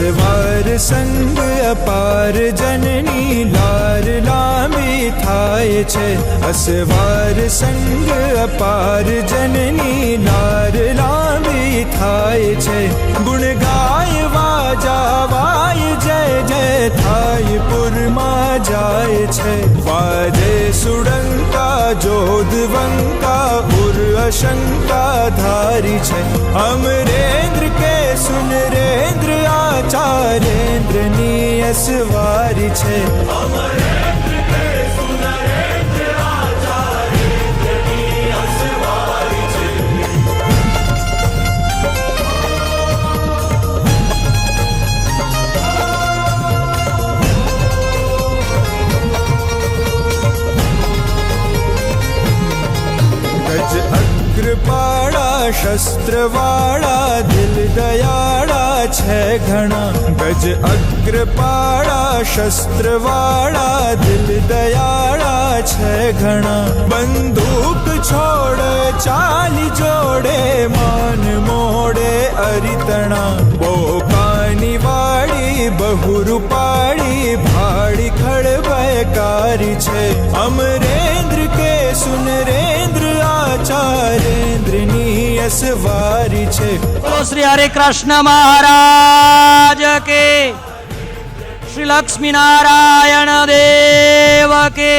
असवार संग अपार जननी लार लांबी थाय छे। असवार संग अपार जननी लार लांबी थाय छे। गुण गायवा जावाय जय जय थाय पुरमा जाय छे। वाजे सुडंका जोधवंका उर अशंका धारी छे। अमरेंद्र के सुनरेंद्र आचार्येंद्र नी असवारी छे। अमरेंद्र के सुनरेंद्र आचार्येंद्र नी असवारी छे। गज अग्रपाड़ा शस्त्रवाड़ा दिल दयाड़ा छे घना। गज अग्रपाड़ा शस्त्रवाड़ा दिल दयाड़ा छे घना। बंदूक छोड़े चाली जोड़े मान मोड़े अरितना। बोकानी वाड़ी बहुरूपाड़ी भाड़ी खड़बयकारी छे। अमरेंद्र के सुनरेंद्र आचार्येंद्र नी असवारी छे। बोलो श्री हरे कृष्ण महाराज के, श्री लक्ष्मी नारायण देव के।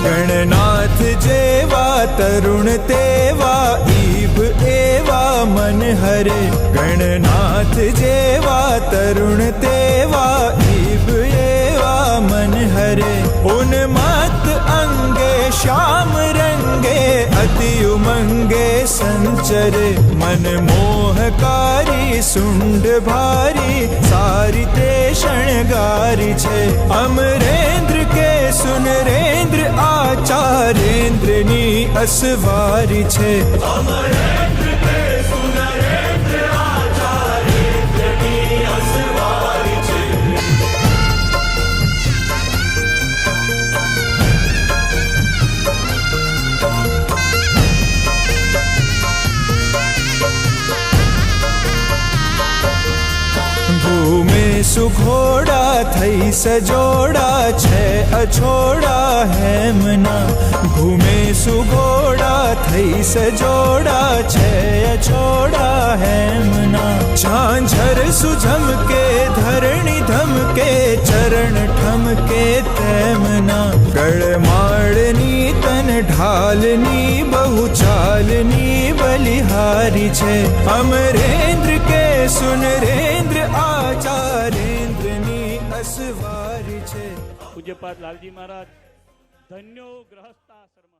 गणनाथ जेवा तरुण तेवा ईभ एवा मन हरे। गणनाथ जेवा तरुण तेवा ईभ एवा मन हरे। उन्मत्त अंगे श्याम रंगे अति उमंगे संचरे। मन मोहकारी सुंड भारी सारी ते शणगारी छे। अमरेंद्र के सुनरेंद्र आचार्येंद्र नी असवारी छे। अमरेंद्र के सुनरेंद्र आचार्येंद्र नी असवारी छे। घूमे सुघोड़ा थई सजोड़ा छे अछोड़ा हेमना। घूमे सुघोड़ा थई सजोड़ा छे अछोड़ा हेमना। झांझर सुझम के धरणी धम के चरण ठम के तेमना। गड़माड़नी तन ढालनी बहु चालनी बलिहारी छे। अमरेंद्र के सुनरेंद्र आचार्येंद्र नी असवारी छे। पूज्यपाद लालजी महाराज धन्यो गृहस्थाश्रम।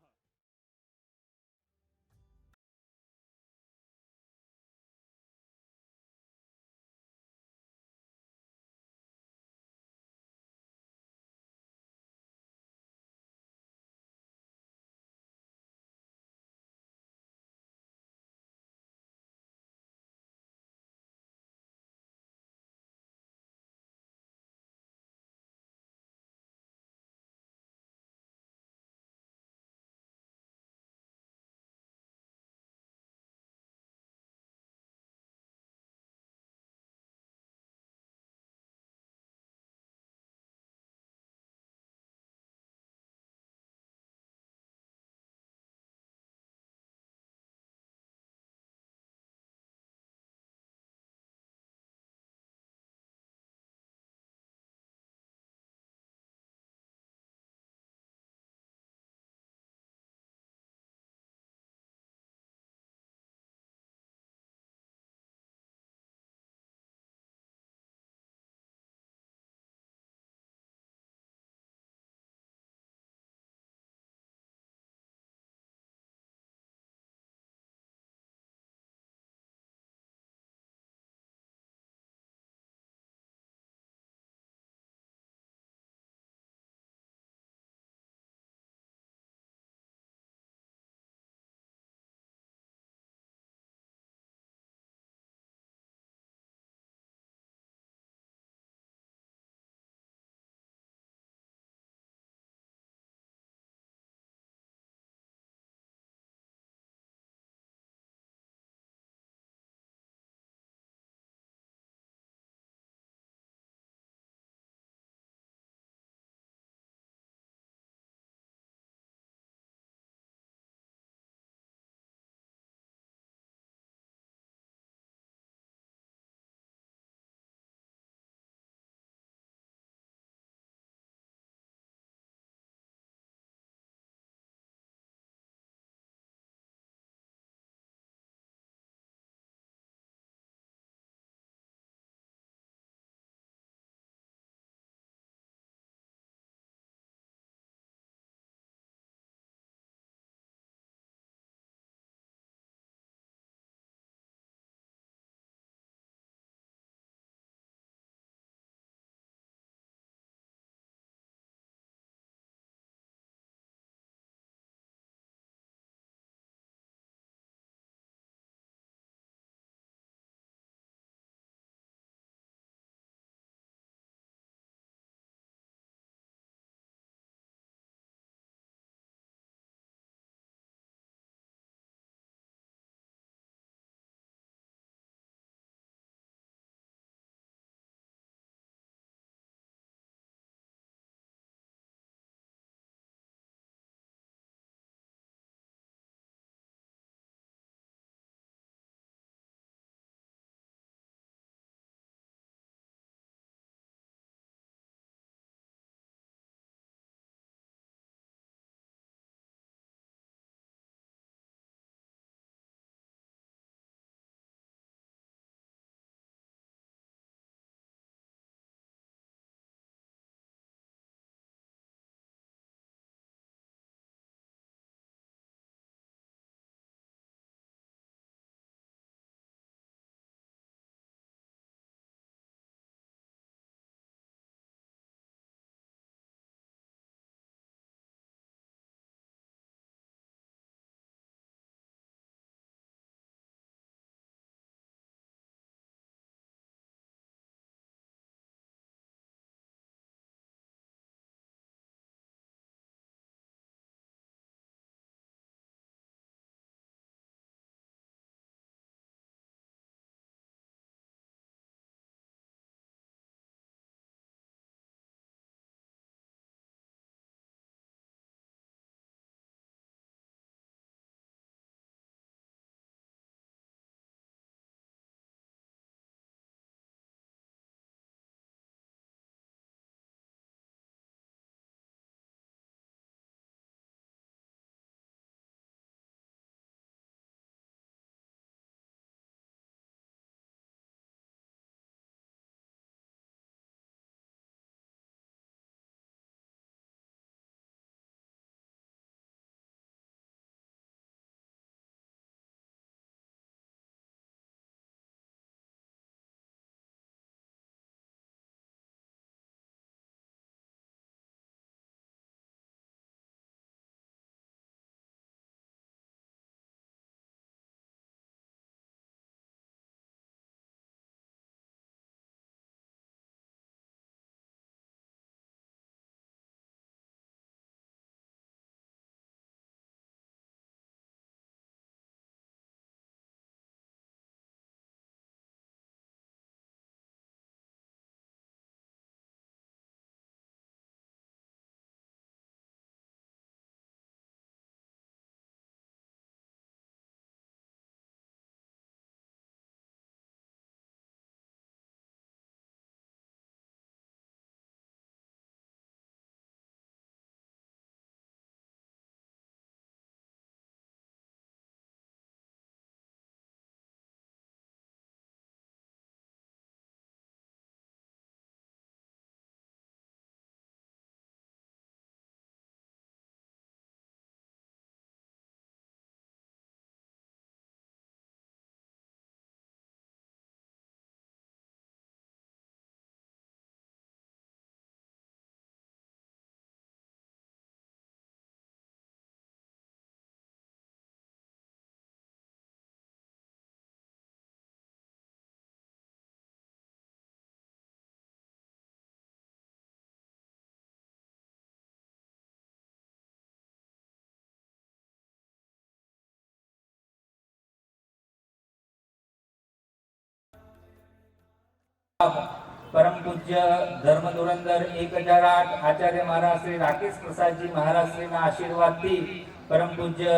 પરમ પૂજ્ય ધર્મ ધુરંધર 1008 આચાર્ય મહારાજ શ્રી રાકેશ પ્રસાદજી મહારાજ શ્રીના આશીર્વાદથી પરમ પૂજ્ય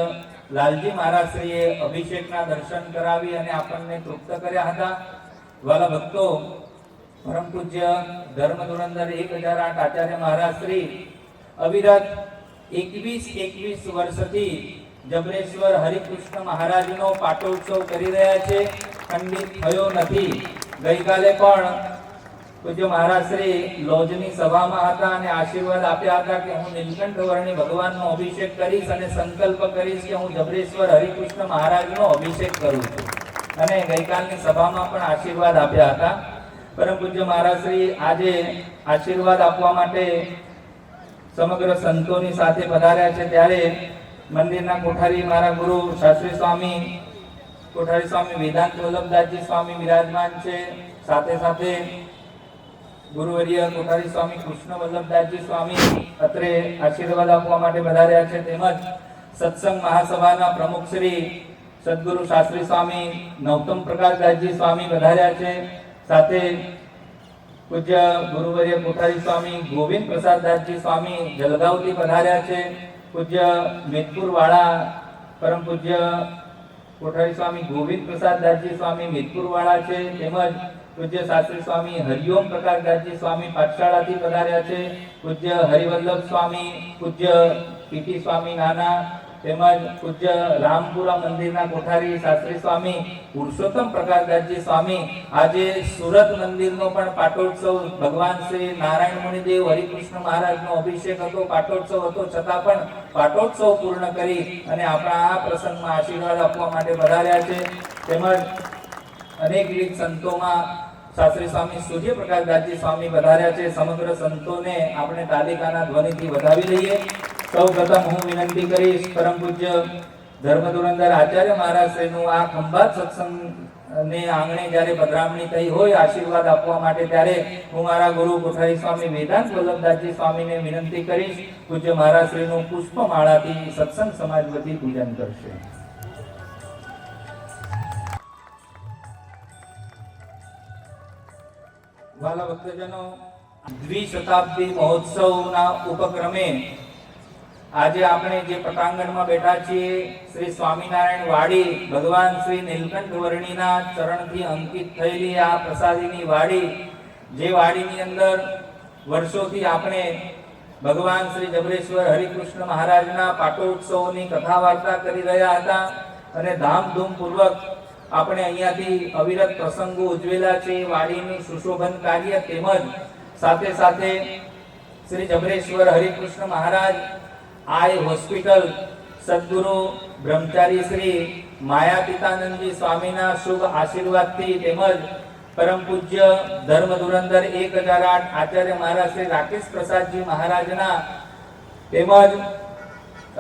લાલજી મહારાજ શ્રીએ અભિષેકના દર્શન કરાવી અને આપણને તૃપ્ત કર્યા હતા. વાલા ભક્તો, પરમ પૂજ્ય ધર્મ ધુરંધર 1008 આચાર્ય મહારાજ શ્રી અવિરત 21 વર્ષથી જબરેશ્વર હરિકૃષ્ણ મહારાજનો પાટોત્સવ કરી રહ્યા છે. ખંડિત થયો નથી. ગઈકાલે પણ પૂજ્ય મહારાજ શ્રી લોજની સભામાં હતા અને આશીર્વાદ આપ્યા હતા કે હું નીલકંઠ વર્ણી ભગવાનનો અભિષેક કરીશ અને સંકલ્પ કરીશ કે હું જબરેશ્વર હરિકૃષ્ણ મહારાજનો અભિષેક કરું છું. અને ગઈકાલની સભામાં પણ આશીર્વાદ આપ્યા હતા. પરમ પૂજ્ય મહારાજ શ્રી આજે આશીર્વાદ આપવા માટે સમગ્ર સંતોની સાથે પધાર્યા છે. ત્યારે મંદિરના કોઠારી મારા ગુરુ શાસ્ત્રી સ્વામી કોઠારી સ્વામી વેદાંત વલ્લભદાસજી સ્વામી વિરાજમાન છે. સાથે સાથે ગુરુવર્ય કોઠારી સ્વામી કૃષ્ણ વલ્લભદાસજી સ્વામી અત્રે આશીર્વાદ આપવા માટે પધાર્યા છે. તેમજ સત્સંગ મહાસભાના પ્રમુખ શ્રી સદગુરુ શાસ્ત્રી સ્વામી નૌતમ પ્રકાશદાસજી સ્વામી પધાર્યા છે. સાથે પૂજ્ય ગુરુવર્ય કોઠારી સ્વામી ગોવિંદ પ્રસાદદાસજી સ્વામી જલગાંવથી પધાર્યા છે. પૂજ્ય મેદપુર વાળા પરમ પૂજ્ય કોઠારી સ્વામી ગોવિંદ પ્રસાદદાસજી સ્વામી મેદપુર વાળા છે. તેમજ પૂજ્ય શાસ્ત્રી સ્વામી હરિઓમ પ્રકાશદાસજી સ્વામી પાઠશાળાથી પધાર્યા છે. પૂજ્ય હરિવલ્લભ સ્વામી, પૂજ્ય પીટી સ્વામી નાના, તેમજ પૂજ્ય રામપુરા મંદિરના કોઠારી શાસ્ત્રી સ્વામી પુરુષોત્તમ પ્રકાશદાસજી સ્વામી. આજે સુરત મંદિરનો પણ પાટોત્સવ ભગવાન શ્રી નારાયણ મુનિદેવ હરિકૃષ્ણ મહારાજનો અભિષેક હતો, પાટોત્સવ હતો, છતાં પણ પાટોત્સવ પૂર્ણ કરી અને આપણા આ પ્રસંગમાં આશીર્વાદ આપવા માટે પધાર્યા છે. તેમજ અનેકવિધ સંતોમાં શાસ્ત્રી સ્વામી સૂર્યપ્રકાશદાસજી સ્વામી પધાર્યા છે. સમગ્ર સંતોને આપણે તાલિકાના ધ્વનિથી વધાવી લઈએ. સૌ પ્રથમ હું વિનંતી કરીશ, પરમ પૂજ્ય ધર્મ ધુરંધર આચાર્ય મહારાજ શ્રીનું આ ખંભાત સત્સંગ ને આંગણે જ્યારે પધરામણી થઈ હોય આશીર્વાદ આપવા માટે, ત્યારે હું મારા ગુરુ કોઠારી સ્વામી વેદાંત વલ્લભદાસજી સ્વામીને વિનંતી કરીશ, પૂજ્ય મહારાજ શ્રીનું પુષ્પમાળાથી સત્સંગ સમાજ વતી પૂજન કરશે. વાલા ભક્તજનો, દ્વિશતાબ્દી મહોત્સવના ઉપક્રમે આજે આપણે જે પટાંગણમાં બેઠા છીએ, શ્રી સ્વામિનારાયણ વાડી, ભગવાન શ્રી નીલકંઠ વર્ણીના ચરણથી અંકિત થયેલી આ પ્રસાદીની વાડી, જે વાડીની અંદર વર્ષોથી આપણે ભગવાન શ્રી જબરેશ્વર હરિકૃષ્ણ મહારાજના પાટોત્સવની કથા વાર્તા કરી રહ્યા હતા અને ધામધૂમપૂર્વક આપણે અહીંયાથી અવિરત પ્રસંગો ઉજવેલા છે. વાડીનું સુશોભન કાર્ય તેમજ સાથે સાથે શ્રી જબરેશ્વર હરિકૃષ્ણ મહારાજ આઈ હોસ્પિટલ સદગુરુ બ્રહ્મચારી શ્રી માયાતીતાનંદજી સ્વામીના શુભ આશીર્વાદથી તેમજ પરમ પૂજ્ય ધર્મ ધુરંધર 1008 આચાર્ય મહારાજ શ્રી રાકેશ પ્રસાદજી મહારાજના તેમજ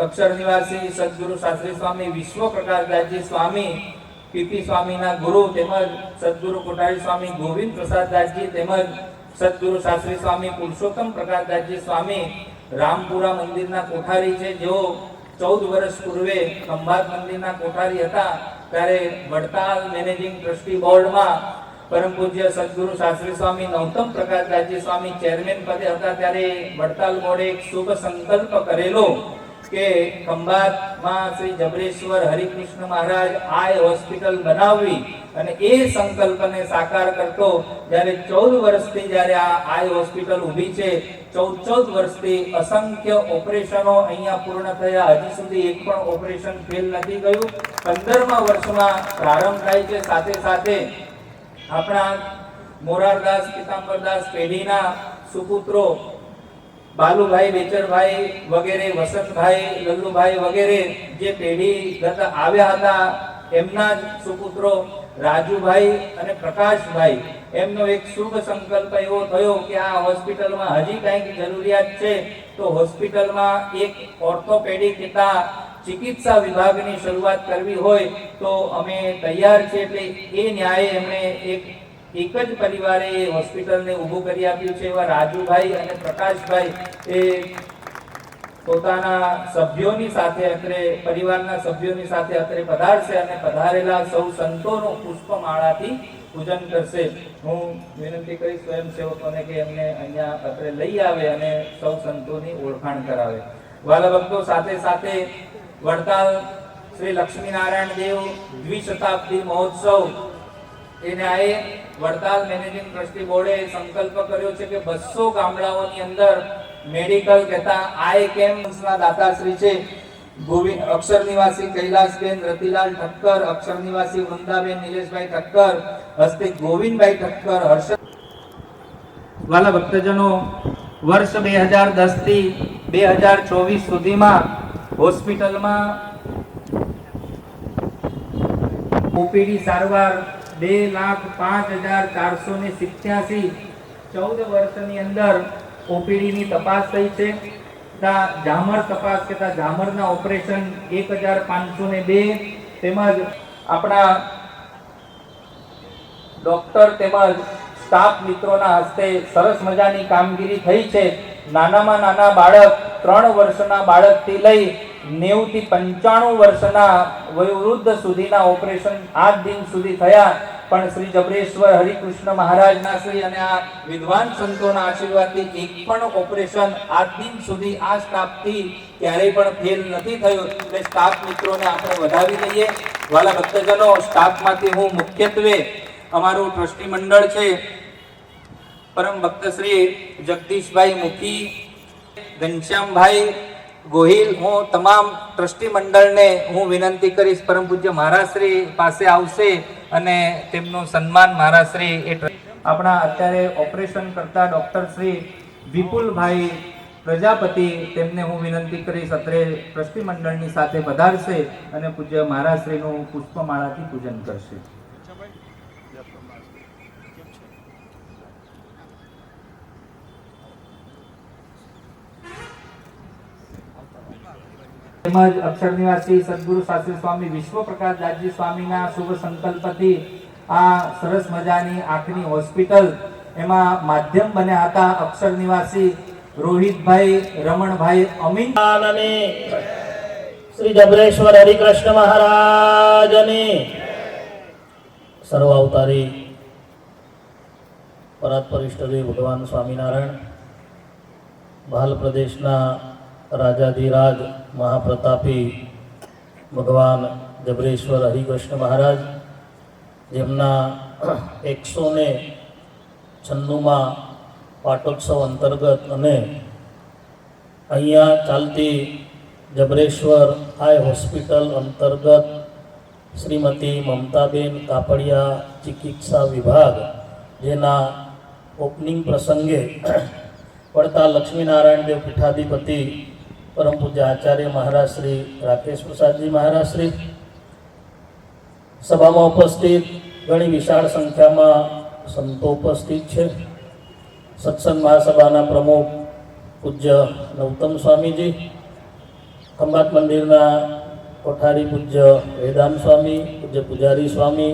અક્ષર નિવાસી સદગુરુ શાસ્ત્રી સ્વામી વિશ્વ પ્રકાશદાસજી સ્વામી પીપી સ્વામીના ગુરુ તેમજ સદગુરુ કોઠારી સ્વામી ગોવિંદ પ્રસાદદાસજી તેમજ સદગુરુ શાસ્ત્રી સ્વામી પુરુષોત્તમ પ્રકાશદાસજી સ્વામી રામપુરા મંદિરના કોઠારી છે. જેઓ 14 વર્ષ પૂર્વે ખંભાત મંદિરના કોઠારી હતા ત્યારે વડતાલ મેનેજિંગ ટ્રસ્ટી બોર્ડમાં પરમ પૂજ્ય સદગુરુ શાસ્ત્રી સ્વામી નૌતમ પ્રકાશદાસજી સ્વામી ચેરમેન પદે હતા. ત્યારે વડતાલ બોર્ડે એક શુભ સંકલ્પ કરેલો કે ખંભાતમાં શ્રી જબરેશ્વર હરિકૃષ્ણ મહારાજ આઈ હોસ્પિટલ બનાવવી અને એ સંકલ્પને સાકાર કરતો જ્યારે 14 વર્ષથી જ્યારે આ આઈ હોસ્પિટલ ઊભી છે, 14 વર્ષથી અસંખ્ય ઓપરેશનો અહીંયા પૂર્ણ થયા, હજી સુધી એક પણ ઓપરેશન ફેલ નથી ગયું. 15મા વર્ષમાં પ્રારંભ થાય છે. સાથે સાથે આપણા મોરારદાસ પિતાંબરદાસ પેઢીના સુપુત્રો બાલુભાઈ, બેચરભાઈ વગેરે, વસંતભાઈ, લલ્લુભાઈ વગેરે જે પેઢીગત આવ્યા હતા, એમના જ સુપુત્રો રાજુભાઈ અને પ્રકાશભાઈ, એમનો એક શુભ સંકલ્પ એવો થયો કે આ હોસ્પિટલમાં હજી કંઈક જરૂરિયાત છે તો હોસ્પિટલમાં એક ઓર્થોપેડિક ચિકિત્સા વિભાગની શરૂઆત કરવી હોય તો અમે તૈયાર છીએ. એટલે એ ન્યાયે એમણે એક જ પરિવારે હોસ્પિટલને ઊભું કરી આપ્યું છે. એવા રાજુભાઈ અને પ્રકાશભાઈ એ પોતાના સભ્યોની સાથે અત્રે પરિવારના સભ્યોની સાથે અત્રે પધારશે અને પધારેલા સૌ સંતોનું પુષ્પમાળાથી પૂજન કરશે. હું વિનંતી કરીશ સ્વયંસેવકોને કે એમને અહીંયા અત્રે લઈ આવે અને સૌ સંતોની ઓળખાણ કરાવે. વાલા ભક્તો, સાથે સાથે વડતાલ શ્રી લક્ષ્મીનારાયણ દેવ દ્વિશતાબ્દી મહોત્સવ એને વડતાલ મેનેજિંગ ટ્રસ્ટી બોર્ડે સંકલ્પ કર્યો છે કે 200 ગામડાઓની અંદર મેડિકલ કહેતા આઈ કેમ્પના દાતાશ્રી છે ગોવિંદ અક્ષર નિવાસી કૈલાસબેન રતિલાલ ઠક્કર, અક્ષર નિવાસી વૃંદાબેન નિલેશભાઈ ઠક્કર, હસ્તે ગોવિંદભાઈ ઠક્કર, હર્ષ. વાલા ભક્તજનો, વર્ષ 2010 થી 2024 સુધીમાં હોસ્પિટલમાં ઓપીડી સારવાર 2,05,487. 14 વર્ષની અંદર ઓપીડી ની તપાસ થઈ છે. જામર તપાસ કરતા જામરના ઓપરેશન 1,502. તેમજ આપણા ડોક્ટર તેમજ સ્ટાફ મિત્રોના હસ્તે સરસ મજાની કામગીરી થઈ છે. નાનામાં નાના બાળક 3 વર્ષના બાળકથી લઈ 90 થી 95 વર્ષના વયોવૃદ્ધ સુધીના ઓપરેશન આજ દિન સુધી થયા. પણ શ્રી જબરેશ્વર હરિકૃષ્ણ મહારાજના શ્રી અને આ વિદ્વાન સંતોના આશીર્વાદથી એક પણ ઓપરેશન આજ દિન સુધી આ સ્ટાફથી ક્યારેય પણ ફેલ નથી થયું. એટલે સ્ટાફ મિત્રોને આપણે વધાવી લઈએ. વાલા ભક્તજનો, સ્ટાફમાંથી હું મુખ્યત્વે અમારું ટ્રસ્ટી મંડળ છે પરમ ભક્ત શ્રી જગદીશભાઈ મુખી, ઘનશ્યામભાઈ ગોહિલ, હું તમામ ટ્રસ્ટી મંડળને હું વિનંતી કરીશ પરમ પૂજ્ય મહારાજશ્રી પાસે આવશે અને તેમનું સન્માન મહારાજશ્રી આપણા અત્યારે ઓપરેશન કરતા ડોક્ટર શ્રી વિપુલભાઈ પ્રજાપતિ, તેમને હું વિનંતી કરીશ અત્રે ટ્રસ્ટી મંડળની સાથે પધારશે અને પૂજ્ય મહારાજશ્રીનું પુષ્પમાળાથી પૂજન કરશે. તેમજ અક્ષર નિવાસી સદગુરુ શાસ્ત્રી સ્વામી વિશ્વપ્રકાશ દાસજી સ્વામીના શુભ સંકલ્પથી આ સરસ મજાની આંખની હોસ્પિટલ એમાં માધ્યમ બન્યા હતા અક્ષર નિવાસી રોહિતભાઈ રમણભાઈ અમીન અને શ્રી જબરેશ્વર હરિકૃષ્ણ મહારાજની સર્વ અવતારી પરાત્પર ઇષ્ટદેવ ભગવાન સ્વામિનારાયણ, ભાલ પ્રદેશના રાજાધિરાજ મહાપ્રતાપી ભગવાન જબરેશ્વર હરિકૃષ્ણ મહારાજ, જેમના 196માં પાટોત્સવ અંતર્ગત અને અહીંયા ચાલતી જબરેશ્વર આઈ હોસ્પિટલ અંતર્ગત શ્રીમતી મમતાબેન કાપડિયા ચિકિત્સા વિભાગ, જેના ઓપનિંગ પ્રસંગે વડતાલ લક્ષ્મીનારાયણ દેવ પીઠાધિપતિ પરમ પૂજ્ય આચાર્ય મહારાજ શ્રી રાકેશ પ્રસાદજી મહારાજ શ્રી, સભામાં ઉપસ્થિત ઘણી વિશાળ સંખ્યામાં સંતો ઉપસ્થિત છે. સત્સંગ મહાસભાના પ્રમુખ પૂજ્ય નવતમ સ્વામીજી, ખંભાત મંદિરના કોઠારી પૂજ્ય વેદાંત સ્વામી, પૂજ્ય પૂજારી સ્વામી,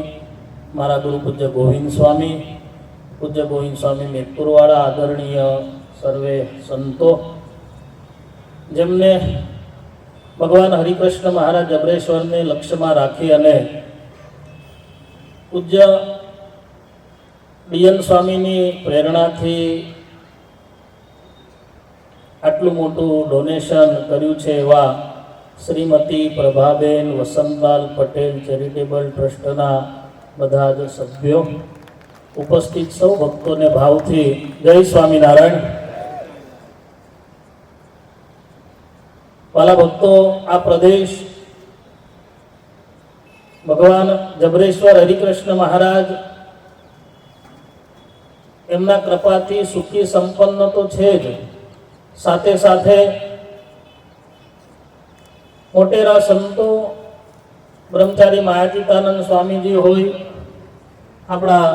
મારા ગુરુ પૂજ્ય ગોવિંદ સ્વામી, પૂજ્ય ગોવિંદ સ્વામી મેદપુરવાળા, આદરણીય સર્વે સંતો, જેમને ભગવાન હરિકૃષ્ણ મહારાજ જબરેશ્વરને લક્ષ્યમાં રાખી અને પૂજ્ય ડીએન સ્વામીની પ્રેરણાથી આટલું મોટું ડોનેશન કર્યું છે એવા શ્રીમતી પ્રભાબેન વસંતલાલ પટેલ ચેરિટેબલ ટ્રસ્ટના બધા જ સભ્યો, ઉપસ્થિત સૌ ભક્તોને ભાવથી જય સ્વામિનારાયણ. વાલા ભક્તો, આ પ્રદેશ ભગવાન જબરેશ્વર હરિકૃષ્ણ મહારાજ એમના કૃપાથી સુખી સંપન્ન તો છે જ, સાથે સાથે મોટેરા સંતો બ્રહ્મચારી મહાચિતાનંદ સ્વામીજી હોય, આપણા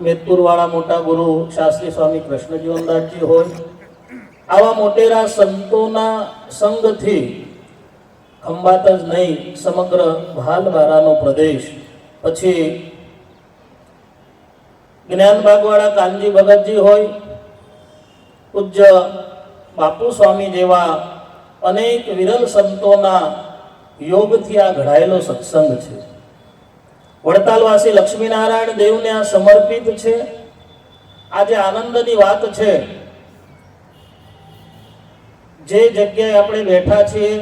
મેદપુરવાળા મોટા ગુરુ શાસ્ત્રી સ્વામી કૃષ્ણજીવનદાસજી હોય, આવા મોટેરા સંતોના સંગથી ખંભાત જ નહીં સમગ્ર ભાલબારાનો પ્રદેશ, પછી જ્ઞાનબાગવાળા કાનજી ભગતજી હોય, પૂજ્ય બાપુ સ્વામી જેવા અનેક વિરલ સંતોના યોગથી આ ઘડાયેલો સત્સંગ છે. વડતાલવાસી લક્ષ્મીનારાયણ દેવને આ સમર્પિત છે. આજે આનંદની વાત છે, જે જગ્યાએ આપણે બેઠા છીએ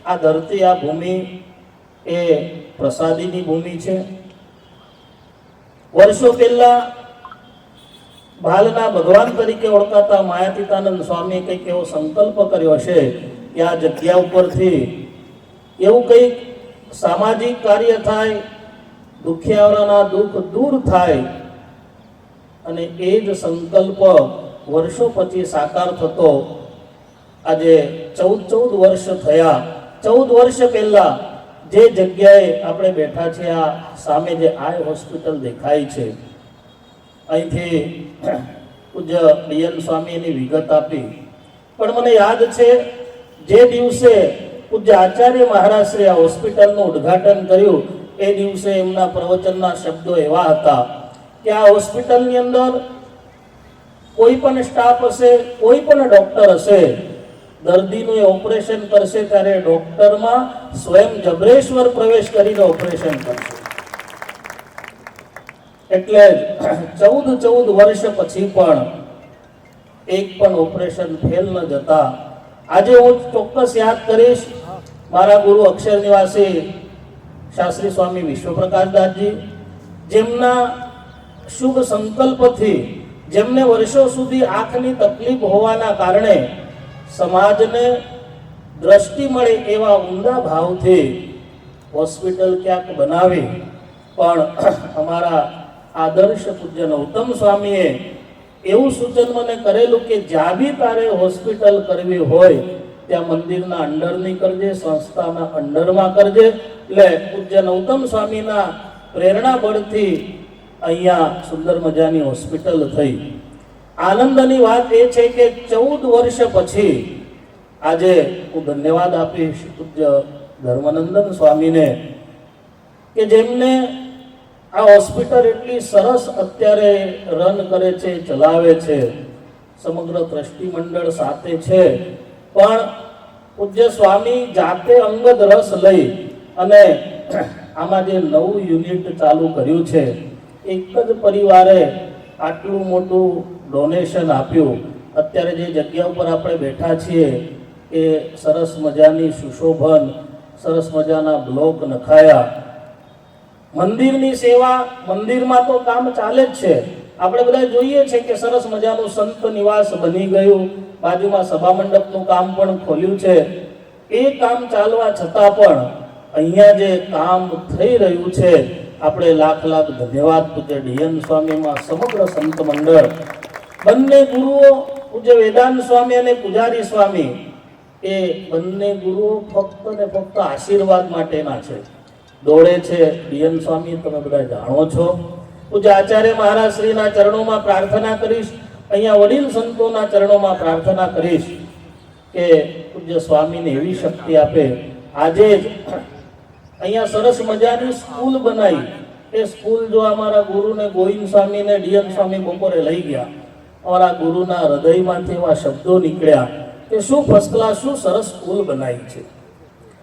આ ધરતી, આ ભૂમિ એ પ્રસાદીની ભૂમિ છે. વર્ષો પહેલા ભાલના ભગવાન તરીકે ઓળખાતા માયાતીતાનંદ સ્વામીએ કંઈક એવો સંકલ્પ કર્યો છે કે આ જગ્યા ઉપરથી એવું કંઈક સામાજિક કાર્ય થાય, દુખિયાઓના દુઃખ દૂર થાય. અને એ જ સંકલ્પ વર્ષો પછી સાકાર થતો આજે 14 વર્ષ થયા. 14 વર્ષ પહેલા જે જગ્યાએ આપણે બેઠા છે, આ સામે જે આઈ હોસ્પિટલ દેખાય છે, અહીંથી પૂજ્ય ડીએન સ્વામીની વિગત આપી. પણ મને યાદ છે જે દિવસે પૂજ્ય આચાર્ય મહારાજશ્રી આ હોસ્પિટલનું ઉદ્ઘાટન કર્યું એ દિવસે એમના પ્રવચનના શબ્દો એવા હતા કે આ હોસ્પિટલની અંદર કોઈ પણ સ્ટાફ હશે, કોઈ પણ ડોક્ટર હશે, દર્દીનું એ ઓપરેશન કરશે ત્યારે ડોક્ટરમાં સ્વયં જબરેશ્વર પ્રવેશ કરીને ઓપરેશન કરશે. એટલે 14 વર્ષ પછી પણ એક પણ ઓપરેશન ફેલ ન જતા. આજે હું ચોક્કસ યાદ કરીશ મારા ગુરુ અક્ષર નિવાસી શાસ્ત્રી સ્વામી વિશ્વપ્રકાશદાસજી, જેમના શુભ સંકલ્પથી, જેમને વર્ષો સુધી આંખની તકલીફ હોવાના કારણે સમાજને દ્રષ્ટિ મળે એવા ઊંડા ભાવથી હોસ્પિટલ ક્યાંક બનાવી. પણ અમારા આદર્શ પૂજ્ય નૌતમ સ્વામીએ એવું સૂચન મને કરેલું કે જ્યાં બી તારે હોસ્પિટલ કરવી હોય ત્યાં મંદિરના અંડરની કરજે, સંસ્થાના અંડરમાં કરજે. એટલે પૂજ્ય નૌતમ સ્વામીના પ્રેરણા બળથી અહીંયા સુંદર મજાની હોસ્પિટલ થઈ. આનંદની વાત એ છે કે 14 વર્ષ પછી આજે હું ધન્યવાદ આપીશ પૂજ્ય ધર્મનંદન સ્વામીને કે જેમને આ હોસ્પિટલ એટલી સરસ અત્યારે રન કરે છે, ચલાવે છે. સમગ્ર ટ્રસ્ટી મંડળ સાથે છે, પણ પૂજ્ય સ્વામી જાતે અંગત રસ લઈ અને આમાં જે નવું યુનિટ ચાલુ કર્યું છે, એક જ પરિવારે આટલું મોટું ડોનેશન આપ્યું. અત્યારે જે જગ્યા ઉપર આપણે બેઠા છીએ એ સરસ મજાની સુશોભન, સરસ મજાના બ્લોક નખાયા. મંદિરની સેવા, મંદિરમાં તો કામ ચાલે જ છે. આપણે બધા જોઈએ છે કે સરસ મજાનું સંત નિવાસ બની ગયું, બાજુમાં સભા મંડપનું કામ પણ ખોલ્યું છે. એ કામ ચાલવા છતાં પણ અહીંયા જે કામ થઈ રહ્યું છે, આપણે લાખ લાખ ધન્યવાદ પૂજ્ય ડીએન સ્વામીમાં સમગ્ર સંત મંડળ, બંને ગુરુઓ પૂજ્ય વેદાંત સ્વામી અને પૂજારી સ્વામી, એ બંને ગુરુઓ ફક્ત ને ફક્ત આશીર્વાદ માટેના છે. દોડે છે ડીએન સ્વામી, તમે બધા જાણો છો. પૂજ્ય આચાર્ય મહારાજ શ્રીના ચરણોમાં પ્રાર્થના કરીશ, અહીંયા વડીલ સંતોના ચરણોમાં પ્રાર્થના કરીશ કે પૂજ્ય સ્વામીને એવી શક્તિ આપે. આજે જ અહીંયા સરસ મજાની સ્કૂલ બનાવી. એ સ્કૂલ જો અમારા ગુરુને ગોવિંદ સ્વામીને ડીએન સ્વામી બપોરે લઈ ગયા, અમારા ગુરુના હૃદયમાંથી એવા શબ્દો નીકળ્યા કે શું ફર્સ્ટ ક્લાસ, શું સરસ સ્કૂલ બનાવી છે.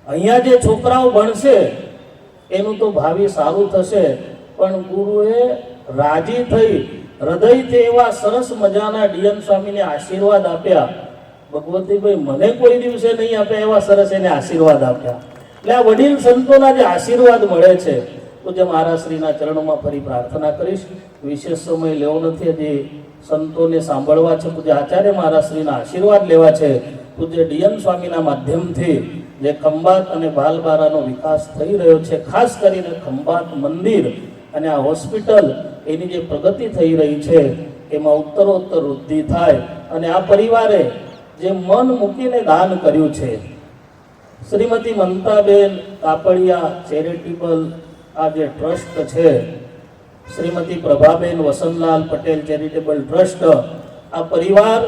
અહીંયા જે છોકરાઓ ભણશે એનું તો ભાવિ સારું થશે, પણ ગુરુએ રાજી થઈ હૃદયથી એવા સરસ મજાના ડીએન સ્વામીને આશીર્વાદ આપ્યા. ભગવતીભાઈ મને કોઈ દિવસે નહીં આપે એવા સરસ એને આશીર્વાદ આપ્યા. એટલે આ વડીલ સંતોના જે આશીર્વાદ મળે છે, પૂજ્ય મહારાજ શ્રીના ચરણોમાં ફરી પ્રાર્થના કરીશ. વિશેષ સમય લેવો નથી, હજી સંતોને સાંભળવા છે, પૂજ્ય આચાર્ય મહારાજ શ્રીના આશીર્વાદ લેવા છે. પૂજ્ય ડીએન સ્વામીના માધ્યમથી જે ખંભાત અને બાલબારાનો વિકાસ થઈ રહ્યો છે, ખાસ કરીને ખંભાત મંદિર અને આ હોસ્પિટલ, એની જે પ્રગતિ થઈ રહી છે એમાં ઉત્તરોત્તર વૃદ્ધિ થાય. અને આ પરિવારે જે મન મૂકીને દાન કર્યું છે, શ્રીમતી મમતાબેન કાપડિયા ચેરિટેબલ આ જે ટ્રસ્ટ છે, શ્રીમતી પ્રભાબેન વસંતલાલ પટેલ ચેરિટેબલ ટ્રસ્ટ, આ પરિવાર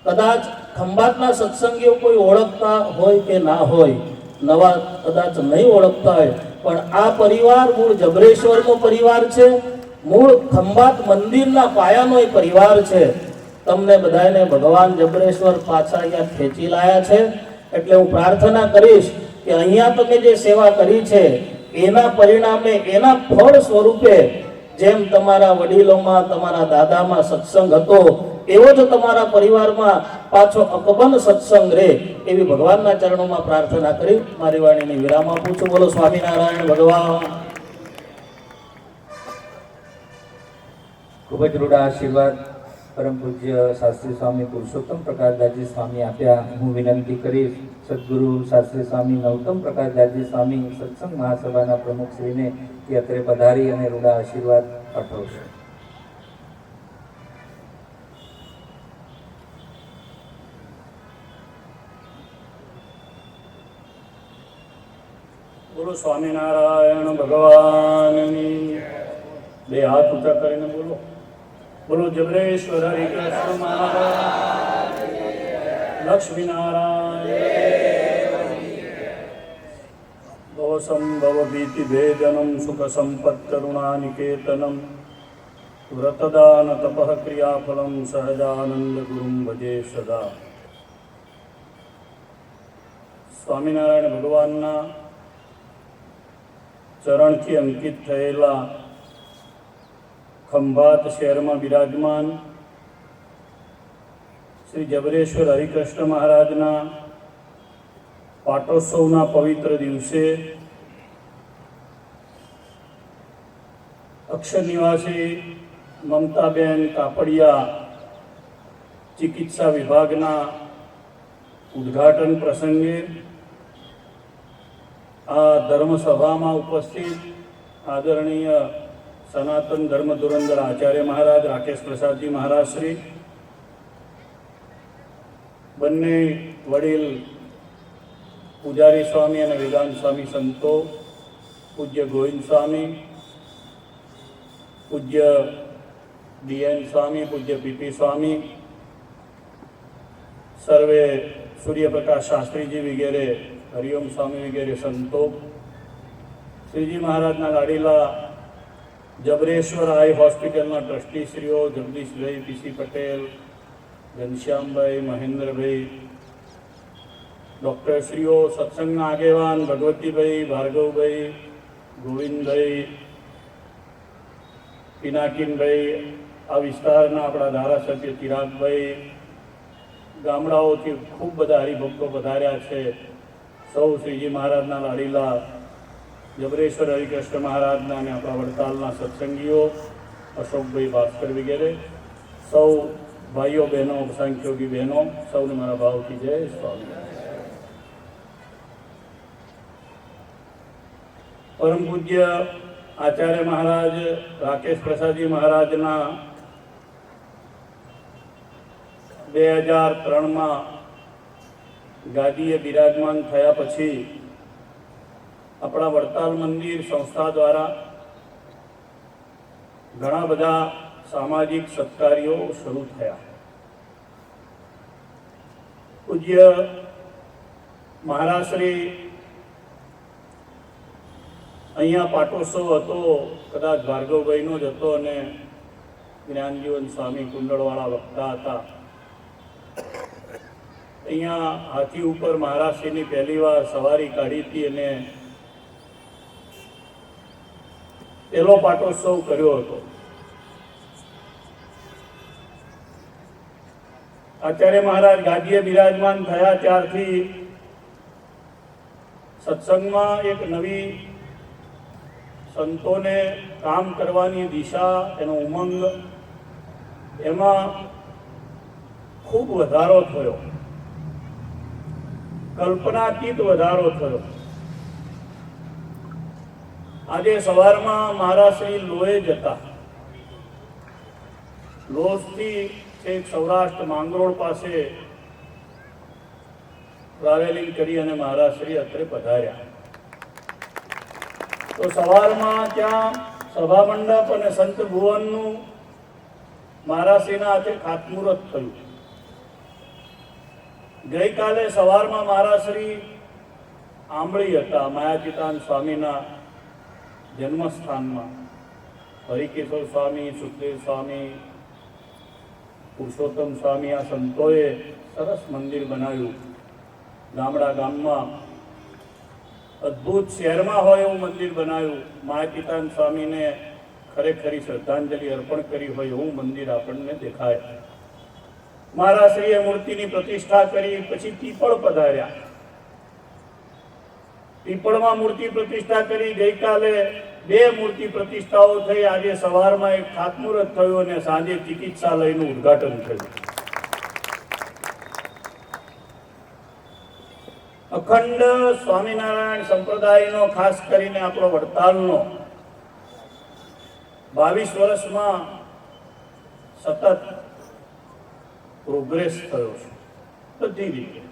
કદાચ ખંભાતના સત્સંગીઓ કોઈ ઓળખતા હોય કે ના હોય, નવા કદાચ નહીં ઓળખતા હોય, પણ આ પરિવાર મૂળ જબરેશ્વરનો પરિવાર છે, મૂળ ખંભાત મંદિરના પાયાનો એ પરિવાર છે. તમને બધાને ભગવાન જબરેશ્વર પાછા અહીંયા ખેંચી લાયા છે. એટલે હું પ્રાર્થના કરીશ કે અહીંયા તમે જે સેવા કરી છે એના પરિણામે એના ફળ સ્વરૂપે જેમ તમારા વડીલોમાં તમારા દાદામાં સત્સંગ હતો એવો જ તમારા પરિવારમાં પાછો અકબંધ સત્સંગ રહે એવી ભગવાનના ચરણોમાં પ્રાર્થના કરી મારી વાણીને વિરામ આપું છું. બોલો સ્વામિનારાયણ ભગવાન. ખૂબ જ રૂડા આશીર્વાદ પરમ પૂજ્ય શાસ્ત્રી સ્વામી પુરુષોત્તમ પ્રકાશદાસજી સ્વામી આપ્યા. હું વિનંતી કરીશ સદગુરુ શાસ્ત્રી સ્વામી નૌતમ પ્રકાશદાસજી સ્વામી સત્સંગ મહાસભાના પ્રમુખ શ્રીને કે અત્રે પધારી અને રૂડા આશીર્વાદ પાઠવશે. બોલો સ્વામિનારાયણ ભગવાનની. બે હાથ ઊંચા કરીને બોલો. બોલો જબરેશ્વર હરિકૃષ્ણ મહારાજ, લક્ષ્મીનારાયણ. ભવસંભવ ભીતિ ભેદનમ સુખ સંપત્ત કરુણાનિકેતનમ વ્રતદાન તપઃ ક્રિયાફલમ સહજાનંદ ગુરુમ ભજે સદા. સ્વામિનારાયણ ભગવાનના ચરણથી અંકિત થયેલા ખંભાત શહેરમાં બિરાજમાન શ્રી જબરેશ્વર હરિકૃષ્ણ મહારાજના પાટોત્સવના પવિત્ર દિવસે અક્ષર નિવાસી મમતાબેન કાપડિયા ચિકિત્સા વિભાગના ઉદ્ઘાટન પ્રસંગે આ ધર્મસભામાં ઉપસ્થિત આદરણીય સનાતન ધર્મ ધુરંધર આચાર્ય મહારાજ રાકેશ પ્રસાદજી મહારાજ શ્રી, બંને વડીલ પૂજારી સ્વામી અને વેદાંત સ્વામી સંતો, પૂજ્ય ગોવિંદ સ્વામી, પૂજ્ય ડીએન સ્વામી, પૂજ્ય પીપી સ્વામી, સર્વે સૂર્યપ્રકાશ શાસ્ત્રીજી વગેરે, હરિઓમ સ્વામી વગેરે સંતો, શ્રીજી મહારાજના લાડીલા જબરેશ્વર આઈ હોસ્પિટલના ટ્રસ્ટીશ્રીઓ જગદીશભાઈ પીસી પટેલ, ઘનશ્યામભાઈ, મહેન્દ્રભાઈ, ડૉક્ટરશ્રીઓ, સત્સંગના આગેવાન ભગવતીભાઈ, ભાર્ગવભાઈ, ગોવિંદભાઈ, પિનાકીનભાઈ, આ વિસ્તારના આપણા ધારાસભ્ય ચિરાગભાઈ, ગામડાઓથી ખૂબ બધા હરિભક્તો પધાર્યા છે. સૌ શ્રીજી મહારાજના લાડીલા જબરેશ્વર હરિકૃષ્ણ મહારાજના અને આપણા વડતાલના સત્સંગીઓ, અશોકભાઈ ભાસ્કર વગેરે સૌ ભાઈઓ બહેનો, સાંખ્યોગી બહેનો, સૌને મારા ભાવથી જય સ્વામિનારાયણ. પરમ પૂજ્ય આચાર્ય મહારાજ રાકેશ પ્રસાદજી મહારાજના 2003માં ગાદીએ બિરાજમાન થયા પછી આપણા વડતાલ મંદિર સંસ્થા દ્વારા ઘણા બધા સામાજિક સત્કાર્યો શરૂ થયા. પૂજ્ય મહારાજશ્રી અહીંયા પાટોત્સવ હતો, કદાચ ભાર્ગવભાઈનો જ હતો અને જ્ઞાનજીવન સ્વામી કુંડળવાળા વક્તા હતા. અહીંયા હાથી ઉપર મહારાજશ્રીની પહેલી વાર સવારી કાઢી હતી અને પહેલો પાટોત્સવ કર્યો હતો. આચાર્ય મહારાજ ગાદીએ બિરાજમાન થયા ત્યારથી સત્સંગમાં એક નવી સંતોને કામ કરવાની દિશા, એનો ઉમંગ, એમાં ખૂબ વધારો થયો, કલ્પનાતીત વધારો થયો. આજે સવારમાં મહારાજશ્રી લોહે જતા, લોજથી છેક સૌરાષ્ટ્ર માંગરોળ પાસે ટ્રાવેલિંગ કરી અને મહારાજશ્રી અત્રે પધાર્યા. તો સવારમાં ત્યાં સભા મંડપ અને સંત ભુવનનું મહારાજશ્રીના હાથે ખાતમુહૂર્ત થયું. ગઈકાલે સવારમાં મહારાજશ્રી આંબળી હતા માયાચિતાન સ્વામીના જન્મસ્થાનમાં. હરિકેશવ સ્વામી, સુખદેવ સ્વામી, પુરુષોત્તમ સ્વામી, આ સંતોએ સરસ મંદિર બનાવ્યું ગામડા ગામમાં. અદ્ભુત શહેરમાં હોય એવું મંદિર બનાવ્યું, મહાચિતાન સ્વામીને ખરેખરી શ્રદ્ધાંજલિ અર્પણ કરી હોય એવું મંદિર આપણને દેખાય. મહારાજશ્રીએ મૂર્તિની પ્રતિષ્ઠા કરી, પછી પીપળ પધાર્યા. પીપળમાં મૂર્તિ પ્રતિષ્ઠા કરી. ગઈકાલે 2 મૂર્તિ પ્રતિષ્ઠાઓ થઈ. આજે સવારમાં એક ખાતમુહૂર્ત થયું અને સાંજે ચિકિત્સાલયનું ઉદ્ઘાટન થયું. અખંડ સ્વામિનારાયણ સંપ્રદાયનો, ખાસ કરીને આપણો વડતાલનો 22 વર્ષમાં સતત પ્રોગ્રેસ થયો છે બધી રીતે.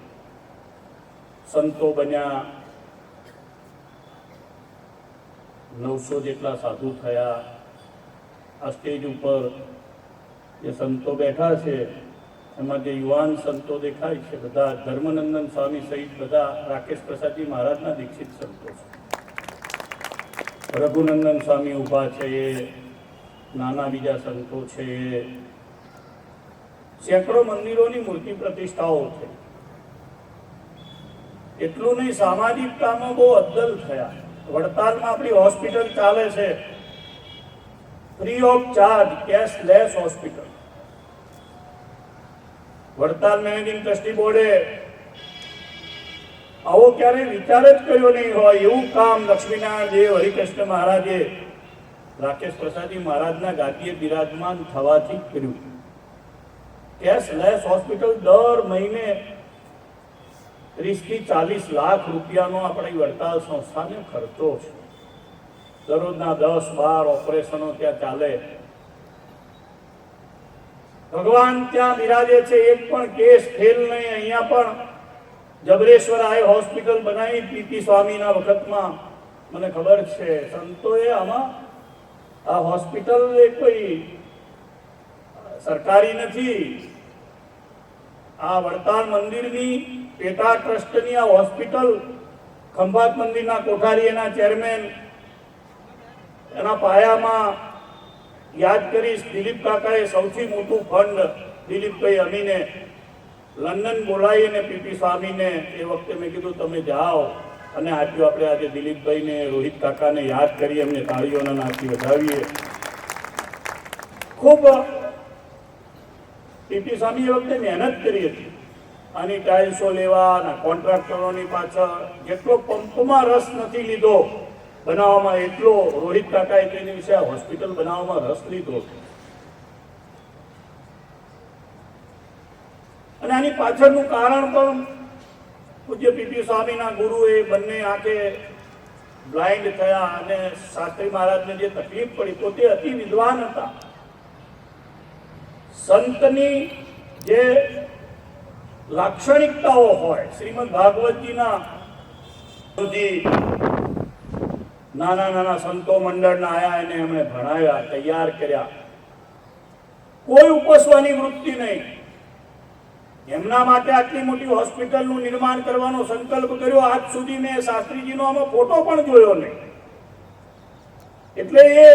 સંતો બન્યા, 900 જેટલા સાધુ થયા. આ સ્ટેજ ઉપર જે સંતો બેઠા છે એમાં જે યુવાન સંતો દેખાય છે બધા ધર્મનંદન સ્વામી સહિત બધા રાકેશ પ્રસાદજી મહારાજના દીક્ષિત સંતો છે. રઘુનંદન સ્વામી ઊભા છે, નાના બીજા સંતો છે. સેંકડો મંદિરોની મૂર્તિ પ્રતિષ્ઠાઓ છે. એટલું નહીં, સામાજિક કામો બહુ અદ્દલ થયા. વડતાલમાં આપણી હોસ્પિટલ ચાલે છે, free of charge, cashless hospital. Vadtal managing trustee બોર્ડે આવો ક્યારેય વિચાર જ કર્યો નહીં હોય એવું કામ લક્ષ્મીનારાયણ દેવ હરિકૃષ્ણ મહારાજે રાકેશ પ્રસાદજી મહારાજના ગાદીએ બિરાજમાન થવાથી કર્યું. કેશલેસ હોસ્પિટલ દર મહિને 30 થી 40 લાખ રૂપિયાનો આપણી વડતાલ સંસ્થાને ખર્ચો છે. દરરોજના 10-12 ઓપરેશનો ત્યાં ચાલે. ભગવાન ત્યાં બિરાજે છે, એક પણ કેસ ફેલ નહીં. અહીંયા પણ જબરેશ્વર આ હોસ્પિટલ બનાવી પીપી સ્વામીના વખતમાં. મને ખબર છે સંતોએ આમાં, આ હોસ્પિટલ એ કોઈ સરકારી નથી, આ વડતાલ મંદિરની પેટા ટ્રસ્ટની આ હોસ્પિટલ. ખંભાત મંદિરના કોઠારી એના ચેરમેન, એના પાયામાં યાદ કરીશ દિલીપ કાકાએ સૌથી મોટું ફંડ દિલીપભાઈ અમીને લંડન બોલાવીને પીપી સ્વામીને એ વખતે મેં કીધું તમે જાઓ અને આપ્યું. આપણે આજે દિલીપભાઈને, રોહિત કાકાને યાદ કરી એમને તાળીઓના નાથી વધાવીએ. ખૂબ પીપી સ્વામી એ વખતે મહેનત કરી હતી આની ટાઇલ્સો લેવા, કોન્ટ્રાક્ટરોની પાછળ. જેટલો પંપમાં રસ નથી લીધો બનાવવામાં, એટલો રોહિત કાકાએ તેની વિશે આ હોસ્પિટલ બનાવવામાં રસ લીધો. અને આની પાછળનું કારણ પણ પૂજ્ય પીપી સ્વામીના ગુરુએ બંને આંખે બ્લાઇન્ડ થયા અને શાસ્ત્રી મહારાજને જે તકલીફ પડી, પોતે અતિ વિદ્વાન હતા. સંતની જે લાક્ષણિકતાઓ હોય, શ્રીમદ ભાગવતજીના સુધી નાના નાના સંતો મંડળના આયા, એને એમણે ભણાવ્યા, તૈયાર કર્યા. કોઈ ઉપસવાની વૃત્તિ નહીં. એમના માટે આટલી મોટી હોસ્પિટલનું નિર્માણ કરવાનો સંકલ્પ કર્યો. આજ સુધી મેં શાસ્ત્રીજીનો આમાં ફોટો પણ જોયો નહીં. એટલે એ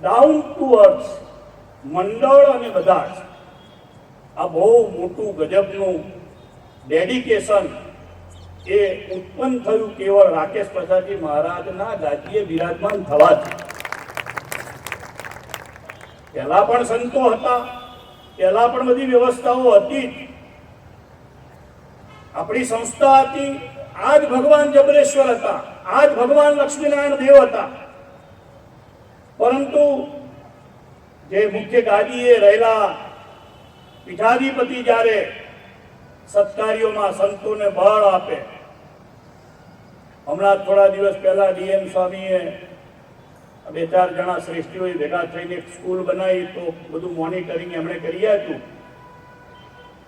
ડાઉન ટુ અર્થ મંડળ અને બધા જ આ બહુ મોટું ગજબનું ડેડિકેશન એ ઉત્પન્ન થયું કેવળ રાકેશ પ્રસાદજી મહારાજના ગાદીએ બિરાજમાન થવાથી. પહેલા પણ સંતો હતા, પહેલા પણ બધી વ્યવસ્થાઓ હતી. આપણી સંસ્થા હતી. આજ ભગવાન જબરેશ્વર હતા, આજ ભગવાન લક્ષ્મીનારાયણ દેવ હતા. પરંતુ જે મુખ્ય ગાદીએ રહેલા પીઠાધિપતિ જ્યારે સત્કાર્યોમાં સંતોને બળ આપે, હમણાં થોડા દિવસ પહેલા ડીએમ સ્વામીએ 2-4 જણા શ્રેષ્ઠીઓ ભેગા થઈને એક સ્કૂલ બનાવી, તો બધું મોનિટરિંગ એમણે કરી આપ્યું.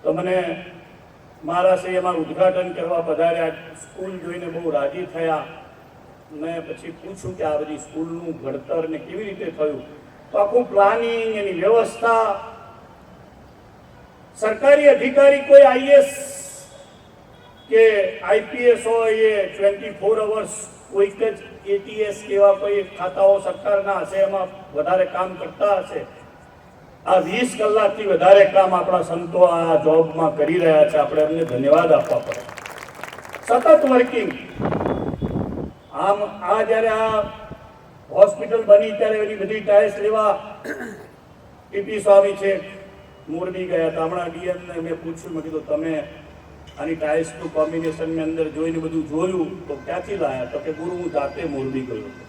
તો મને મહારાષ્ટ્રે એમાં ઉદ્ઘાટન કરવા પધાર્યા. સ્કૂલ જોઈને બહુ રાજી થયા. મેં પછી પૂછ્યું કે આ બધી સ્કૂલનું ઘડતર ને કેવી રીતે થયું? તો આખું પ્લાનિંગ, એની વ્યવસ્થા, સરકારી અધિકારી કોઈ આઈએસ કે આઈપીએસ હોય એ 24 અવર્સ કોઈક જ એટીએસ કેવા કોઈ ખાતાઓ સરકારના હશે, એમાં વધારે કામ કરતા હશે. આ 20 કલાકથી વધારે કામ આપણા સંતો આ જોબમાં કરી રહ્યા છે. આપણે એમને ધન્યવાદ આપવા પડે. સતત વર્કિંગ. આમ આ જ્યારે આ હોસ્પિટલ બની ત્યારે એની બધી ટાઈલ્સ લેવા ટીપી સ્વામી છે મોરબી ગયા હતા. હમણાં ડીએમને મેં પૂછ્યું, મેં કીધું તમે આની ટાઈલ્સનું કોમ્બિનેશન મેં અંદર જોઈને બધું જોયું તો ક્યાંથી લાયા? તો કે ગુરુ હું જાતે મોરબી ગયો હતો.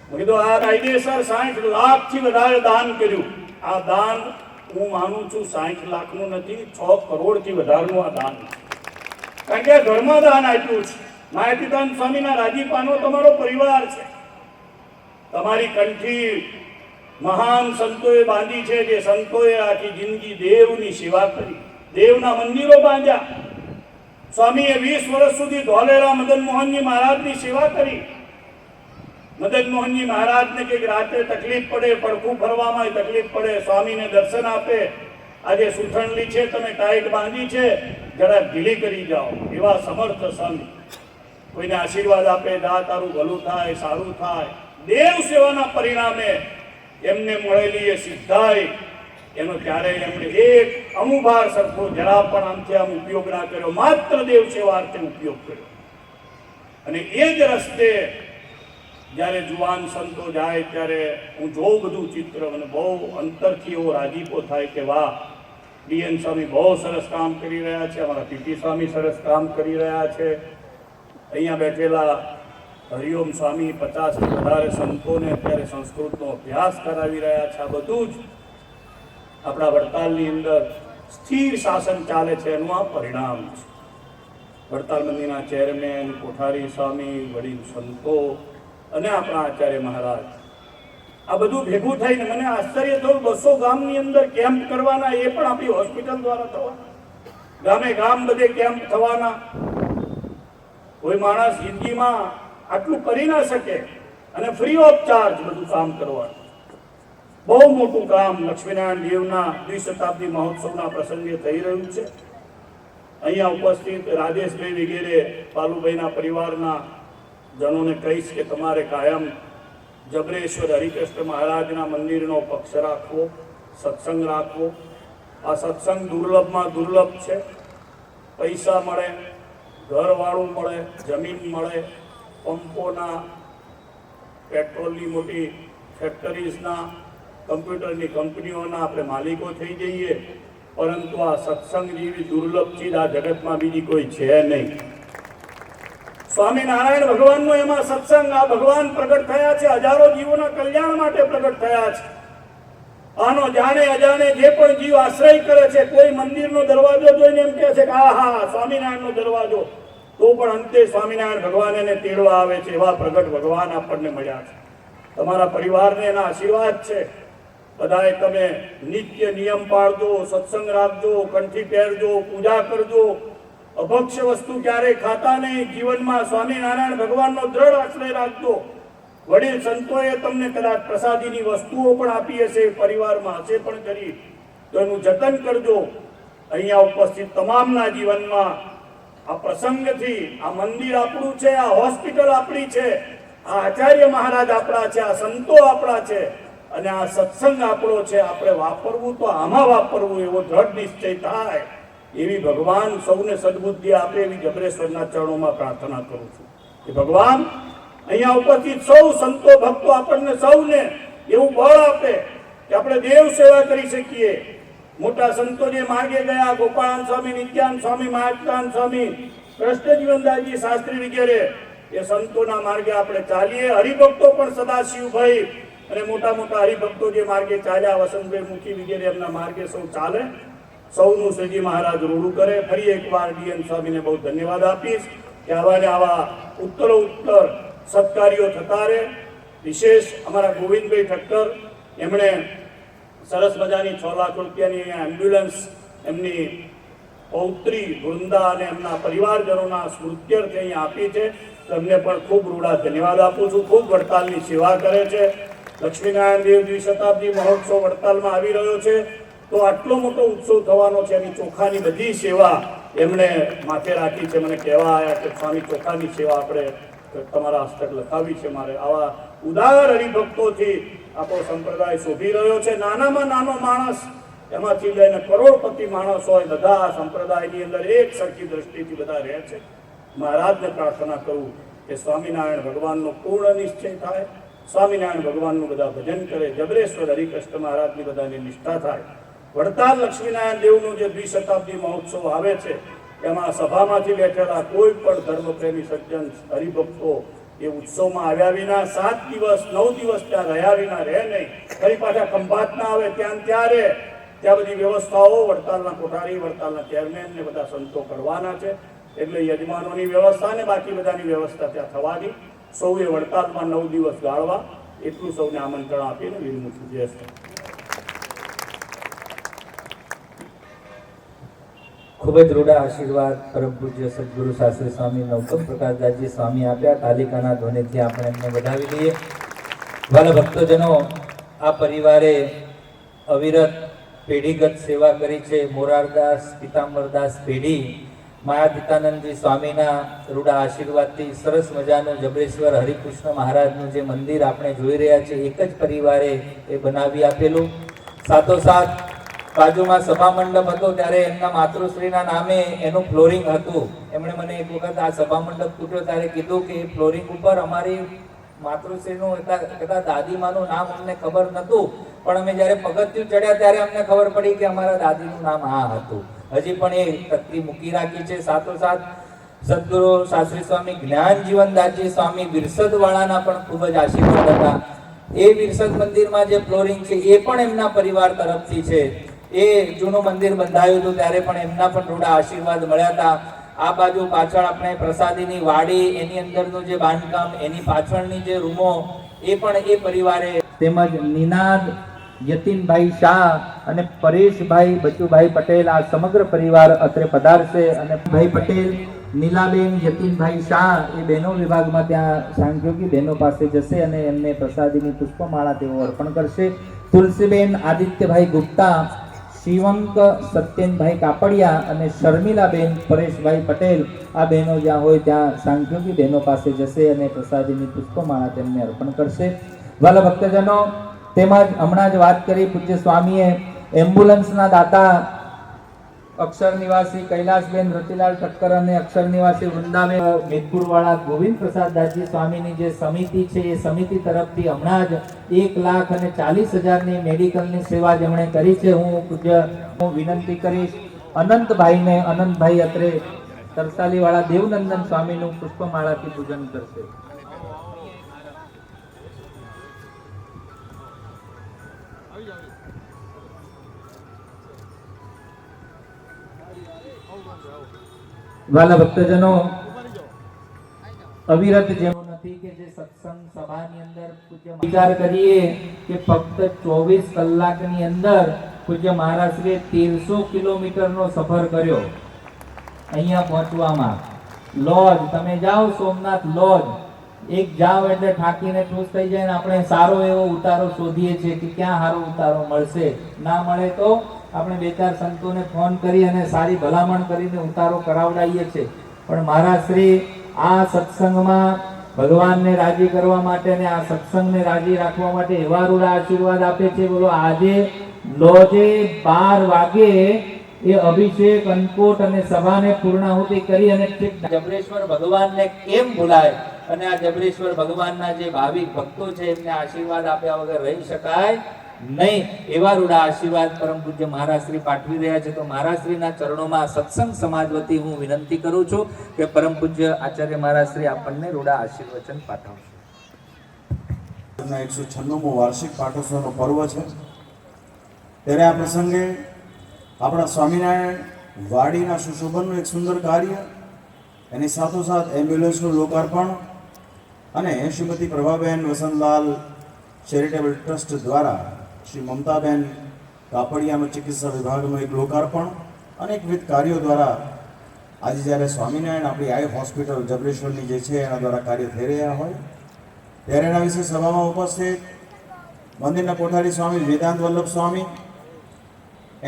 મેં કીધું આ કાયદેસર 60 લાખથી વધારે દાન કર્યું. આ દાન હું માનું છું 60 લાખનું નથી, 6 કરોડથી વધારનું આ દાન છે. કારણ કે ઘરમાં દાન આપ્યું છે. માયાતીતાન સ્વામીના રાજીપાનો તમારો પરિવાર છે. તમારી કંઠી મહાન સંતોએ બાંધી છે, જે સંતોએ આખી જિંદગી દેવની સેવા કરી, દેવના મંદિરો બાંધ્યા. સ્વામીએ 20 વર્ષ સુધી ધોલેરા મદન મોહનજી મહારાજની સેવા કરી. મદન મોહનજી મહારાજને કંઈક રાતે તકલીફ પડે, પડખું ફરવામાં તકલીફ પડે, સ્વામીને દર્શન આપે. આજે સુથણલી છે, તમે ટાઈટ બાંધી છે, જરા ઢીલી કરી જાઓ. એવા સમર્થ સંત કોઈને આશીર્વાદ આપે, દા તારું ભલું થાય, સારું થાય. દેવ સેવાના પરિણામે એમને મળેલી એ સિદ્ધાઈ એનો ક્યારેય એમણે એક અમુભાર સરખો જરા પણ આમથી આમ ઉપયોગ ના કર્યો, માત્ર દેવ સેવાર્થે ઉપયોગ કર્યો. અને એ જ રસ્તે જ્યારે જુવાન સંતો જાય ત્યારે હું જોઉં બધું ચિત્ર, મને બહુ અંતરથી એવો રાજીપો થાય કે વાહ, ડીએન સ્વામી બહુ સરસ કામ કરી રહ્યા છે, અમારા પીટી સ્વામી સરસ કામ કરી રહ્યા છે. અહીંયા બેઠેલા હરિઓમ સ્વામી 50થી વધારે સંતોને અત્યારે સંસ્કૃતનો અભ્યાસ કરાવી રહ્યા છે. આ બધું જ આપણા વડતાલની અંદર સ્થિર શાસન ચાલે છે એનું આ પરિણામ છે. વડતાલ મંદિરના ચેરમેન, કોઠારી સ્વામી, વડીલ સંતો અને આપણા આચાર્ય મહારાજ, આ બધું ભેગું થઈને મને આશ્ચર્ય થયું. 200 ગામની અંદર કેમ્પ કરવાના, એ પણ આપણી હોસ્પિટલ દ્વારા થવાના. ગામે ગામ બધે કેમ્પ થવાના. કોઈ માણસ જિંદગીમાં આટલું કરી ના શકે અને ફ્રી ઓફ ચાર્જ બધું કામ કરવાનું. બહુ મોટું કામ લક્ષ્મીનારાયણ દેવના દ્વિશતાબ્દી મહોત્સવના પ્રસંગે થઈ રહ્યું છે. અહીંયા ઉપસ્થિત રાજેશભાઈ વગેરે પાલુભાઈના પરિવારના જનોને કહીશ કે તમારે કાયમ જબરેશ્વર હરિકૃષ્ણ મહારાજના મંદિરનો પક્ષ રાખવો, સત્સંગ રાખવો. આ સત્સંગ દુર્લભમાં દુર્લભ છે. પૈસા મળે, ઘરવાળું મળે, જમીન મળે, પંપોના, પેટ્રોલની મોટી ફેક્ટરીઝના, કમ્પ્યુટરની કંપનીઓના આપણે માલિકો થઈ જઈએ, પરંતુ આ સત્સંગ જેવી દુર્લભ ચીજ આ જગતમાં બીજી કોઈ છે નહીં. સ્વામિનારાયણ ભગવાનનો એમાં સત્સંગ, આ ભગવાન પ્રગટ થયા છે, હજારો જીવોના કલ્યાણ માટે પ્રગટ થયા છે. આનો જાણે અજાણે જે પણ જીવ આશ્રય કરે છે, કોઈ મંદિરનો દરવાજો જોઈને એમ કહે છે કે આહા સ્વામિનારાયણનો દરવાજો, તો પણ અંતે સ્વામિનારાયણ ભગવાન એને તેડવા આવે છે. એવા પ્રગટ ભગવાન આપણને મળ્યા છે. તમારા પરિવારને એના આશીર્વાદ છે. બધાએ તમે નિત્ય નિયમ પાળજો, સત્સંગ રાખજો, કંઠી પહેરજો, પૂજા કરજો, અભક્ષ્ય વસ્તુ ક્યારેય ખાતા નહીં. જીવનમાં સ્વામિનારાયણ ભગવાનનો દ્રઢ આશ્રય રાખજો. વડીલ સંતોએ તમને કદાચ પ્રસાદીની વસ્તુઓ પણ આપી હશે, પરિવારમાં હશે પણ કરી, તો એનું જતન કરજો. અહીંયા ઉપસ્થિત તમામના જીવનમાં આ પ્રસંગથી આ મંદિર આપણું છે, આ હોસ્પિટલ આપણી છે, આ આચાર્ય મહારાજ આપણા છે, આ સંતો આપણા છે અને આ સત્સંગ આપણો છે. આપણે વાપરવું તો આમાં વાપરવું, એવો દ્રઢ નિશ્ચય થાય એવી ભગવાન સૌને સદબુદ્ધિ આપે એવી જબરેશ્વરના ચરણોમાં પ્રાર્થના કરું છું કે ભગવાન અહીંયા ઉપસ્થિત સૌ સંતો ભક્તો આપણને સૌને એવું બળ આપે કે આપણે દેવ સેવા કરી શકીએ. મોટા સંતો જે માર્ગે ગયા, ગોપાળાન સ્વામી, નિત્યાન સ્વામી, મહાત્માન સ્વામી, કૃષ્ણજીવનદાસજી શાસ્ત્રી વગેરે, એ સંતોના માર્ગે આપણે ચાલીએ. હરિભક્તો પણ સદાશિવભાઈ અને મોટા મોટા હરિભક્તો જે માર્ગે ચાલ્યા, વસંતભાઈ મુખી વગેરે, એમના માર્ગે સૌ ચાલે. સૌનું શ્રીજી મહારાજ રૂડું કરે. ફરી એકવાર ડીએન સ્વામીને બહુ ધન્યવાદ આપીશ કે આવા ઉત્તરોત્તર સત્કાર્યો થતા રહે. વિશેષ અમારા ગોવિંદભાઈ ઠક્કર, એમણે સરસ મજાની 6 લાખ રૂપિયાની એમ્બ્યુલન્સ એમની પૌત્રી વૃંદા અને એમના પરિવારજનોના સ્મૃત્યર્થે અહીંયા આપી છે. તો એમને પણ ખૂબ રૂડા ધન્યવાદ આપું છું. ખૂબ વડતાલની સેવા કરે છે. લક્ષ્મીનારાયણ દેવ દ્વિશતાબ્દી મહોત્સવ વડતાલમાં આવી રહ્યો છે, તો આટલો મોટો ઉત્સવ થવાનો છે, એની ચોખાની બધી સેવા એમણે માથે રાખી છે. મને કહેવા આવ્યા કે સ્વામી ચોખાની સેવા આપણે તમારા હસ્તક લખાવી છે. મારે આવા ઉદાર હરિભક્તોથી આપણો સંપ્રદાય શોભી રહ્યો છે. નાનામાં નાનો માણસ એમાંથી લઈને કરોડપતિ માણસ હોય, બધા સંપ્રદાયની અંદર એક સરખી દ્રષ્ટિથી બધા રહે છે. મહારાજને પ્રાર્થના કરું કે સ્વામિનારાયણ ભગવાનનો પૂર્ણ નિશ્ચય થાય, સ્વામિનારાયણ ભગવાનનું બધા ભજન કરે, જબરેશ્વર હરિકૃષ્ણ મહારાજની બધાની નિષ્ઠા થાય. વડતાલ લક્ષ્મીનારાયણ દેવનું જે દ્વિશતાબ્દી મહોત્સવ આવે છે એમાં સભામાંથી બેઠેલા કોઈ પણ ધર્મપ્રેમી સજ્જન હરિભક્તો એ ઉત્સવમાં આવ્યા વિના 7 દિવસ 9 દિવસ ત્યાં રહ્યા વિના રહે નહીં. ફરી પાછા ખંભાત ના આવે ત્યાં રહે. ત્યાં બધી વ્યવસ્થાઓ વડતાલના કોઠારી, વડતાલના ચેરમેન ને બધા સંતો કરવાના છે. એટલે યજમાનોની વ્યવસ્થા ને બાકી બધાની વ્યવસ્થા ત્યાં થવાની. સૌએ વડતાલમાં 9 દિવસ ગાળવા એટલું સૌને આમંત્રણ આપીને વિરમું છું. જય શ્રી ખૂબ જ રૂડા આશીર્વાદ પરમ પૂજ્ય સદગુરુ શાસ્ત્રી સ્વામી નૌતમ પ્રકાશદાસજી સ્વામી આપ્યા. તાલિકાના ધ્વનિથી આપણે એમને વધાવી દઈએ. વાલા ભક્તજનો, આ પરિવારે અવિરત પેઢીગત સેવા કરી છે. મોરારદાસ પિતાંબરદાસ પેઢી માયાતીતાનંદજી સ્વામીના રૂડા આશીર્વાદથી સરસ મજાનું જબરેશ્વર હરિકૃષ્ણ મહારાજનું જે મંદિર આપણે જોઈ રહ્યા છે એક જ પરિવારે એ બનાવી આપેલું. સાથોસાથ બાજુમાં સભા મંડપ હતો ત્યારે એમના માતૃશ્રીના નામે એનું ફ્લોરિંગ હતું. એમણે મને એક વખત આ સભા મંડપ તૂટ્યો ત્યારે કીધું કે ફ્લોરિંગ ઉપર અમારી માતૃશ્રીનું કદાચ દાદીમાનું નામ અમને ખબર નહોતું, પણ અમે જ્યારે પગથિયું ચડ્યા ત્યારે અમને ખબર પડી કે અમારા દાદીનું નામ આ હતું. હજી પણ એ તકતી મૂકી રાખી છે. સાથોસાથ સદગુરુ શાસ્ત્રી સ્વામી જ્ઞાન જીવનદાસજી સ્વામી વિરસદવાળાના પણ ખૂબ જ આશીર્વાદ હતા. એ વિરસદ મંદિરમાં જે ફ્લોરિંગ છે એ પણ એમના પરિવાર તરફથી છે. એ જૂનું મંદિર બંધાયું હતું ત્યારે પણ એમના પણ થોડા આશીર્વાદ મળ્યા હતા. આ બાજુ પાછળ આપણે પ્રસાદીની વાડી, એની અંદરનું જે બાંધકામ, એની પાછળની જે રૂમો, એ પણ એ પરિવારે, તેમજ નિનાદ યતીનભાઈ શાહ અને પરેશભાઈ બચુભાઈ પટેલ આ સમગ્ર પરિવાર અત્રે પધારશે. અને ભાઈ પટેલ, નીલાબેન, યતીનભાઈ શાહ એ બહેનો વિભાગમાં ત્યાં સાંખ્યોગી બહેનો પાસે જશે અને એમને પ્રસાદીની પુષ્પમાળા તેઓ અર્પણ કરશે. તુલસીબેન આદિત્યભાઈ ગુપ્તા, શિવંક સત્યેનભાઈ કાપડિયા અને શર્મિલાબેન પરેશભાઈ પટેલ આ બહેનો જ્યાં હોય ત્યાં સાંખ્યોગી બહેનો પાસે જશે અને પ્રસાદીની પુષ્પમાળા તેમને અર્પણ કરશે. વાલા ભક્તજનો, તેમજ હમણાં જ વાત કરી પૂજ્ય સ્વામીએ એમ્બ્યુલન્સના દાતા અક્ષર નિવાસી કૈલાસબેન રતિલાલ ઠક્કર અને અક્ષર નિવાસી વૃંદાબેન મેદપુરવાળા ગોવિંદ પ્રસાદ દાસજી સ્વામીની જે સમિતિ છે એ સમિતિ તરફથી હમણાં જ 1,40,000ની મેડિકલની સેવા જેમણે કરી છે. હું વિનંતી કરીશ અનંતભાઈને, અનંતભાઈ અત્રે તરસાલીવાળા દેવનંદન સ્વામીનું પુષ્પમાળાથી પૂજન કરશે. વાલા ભક્તજનો, અવિરત જેવું નથી કે જે સત્સંગ સભાની અંદર પૂજ્ય વિચાર કરીએ કે ફક્ત 24 કલાકની અંદર પૂજ્ય મહારાજશ્રીએ 1300 કિલોમીટરનો સફર કર્યો અહીંયા પહોંચવામાં. લોજ તમે જાઓ, સોમનાથ લોજ, એક જાવ એટલે થાકીને ઠૂસ થઈ જાય ને આપણે સારો એવો ઉતારો શોધીએ છીએ કે ક્યાં સારો ઉતારો મળશે. ના મળે તો આપણે 2-4 સંતોને ફોન કરી અને સારી ભલામણ કરીને ઉતારો કરાવડાવીએ છીએ. પણ મહારાજશ્રી આ સત્સંગમાં ભગવાનને રાજી કરવા માટે અને આ સત્સંગને રાજી રાખવા માટે એવા રૂડા આશીર્વાદ આપે છે. બોલો, આજે લોજે 12 વાગે એ અભિષેક, અન્નકૂટ અને સભાને પૂર્ણાહુતિ કરી અને જબરેશ્વર ભગવાનને કેમ ભૂલાય. અને આ જબરેશ્વર ભગવાનના જે ભાવિક ભક્તો છે એમને આશીર્વાદ આપ્યા વગર રહી શકાય નહીં. એવા રૂડા આશીર્વાદ પરમ પૂજ્ય મહારાજશ્રી પાઠવી રહ્યા છે. તો મહારાજશ્રીના ચરણોમાં સત્સંગ સમાજ વતી હું વિનંતી કરું છું કે પરમ પૂજ્ય આચાર્ય મહારાજશ્રી આપણને રૂડા આશીર્વચન પાઠવશે. 196મો વાર્ષિક પાટોત્સવનો પર્વ છે ત્યારે આ પ્રસંગે આપણા સ્વામિનારાયણ વાડીના સુશોભનનું એક સુંદર કાર્ય, એની સાથોસાથ એમ્બ્યુલન્સનું લોકાર્પણ અને શ્રીમતી પ્રભાબેન વસંતલાલ ચેરિટેબલ ટ્રસ્ટ દ્વારા શ્રી મમતાબેન કાપડિયાનું ચિકિત્સા વિભાગનું એક લોકાર્પણ અનેકવિધ કાર્યો દ્વારા આજે જ્યારે સ્વામિનારાયણ આપણી આઈ હોસ્પિટલ જબરેશ્વરની જે છે એના દ્વારા કાર્ય થઈ રહ્યા હોય ત્યારે એના વિશે સભામાં ઉપસ્થિત મંદિરના કોઠારી સ્વામી વેદાંત વલ્લભ સ્વામી,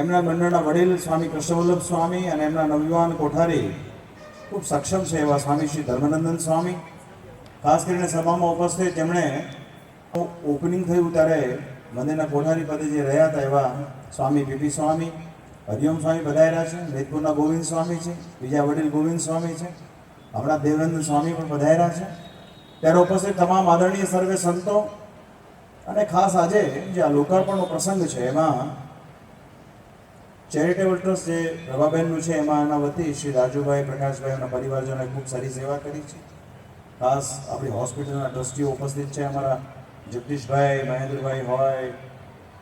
એમના મંડળના વડીલ સ્વામી કૃષ્ણવલ્લભ સ્વામી અને એમના નવયુવાન કોઠારી ખૂબ સક્ષમ છે એવા સ્વામી શ્રી ધર્મનંદન સ્વામી, ખાસ કરીને સભામાં ઉપસ્થિત જેમણે ઓપનિંગ થયું ત્યારે મંદિરના કોઠારી પદે જે રહ્યા હતા એવા સ્વામી પીપી સ્વામી, હરિઓમ સ્વામી પધાર્યા છે, મેદપુરના ગોવિંદ સ્વામી છે, બીજા વડીલ ગોવિંદ સ્વામી છે, હમણાં દેવનંદન સ્વામી પણ પધાર્યા છે. ત્યારે ઉપસ્થિત તમામ આદરણીય સર્વે સંતો અને ખાસ આજે જે આ લોકાર્પણનો પ્રસંગ છે એમાં ચેરિટેબલ ટ્રસ્ટ જે પ્રભાબેનનું છે એમાં એના વતી શ્રી રાજુભાઈ પ્રકાશભાઈ અને પરિવારજનોએ ખૂબ સારી સેવા કરી છે. ખાસ આપણી હોસ્પિટલના ટ્રસ્ટીઓ ઉપસ્થિત છે, અમારા જગદીશભાઈ મહેન્દ્રભાઈ હોય,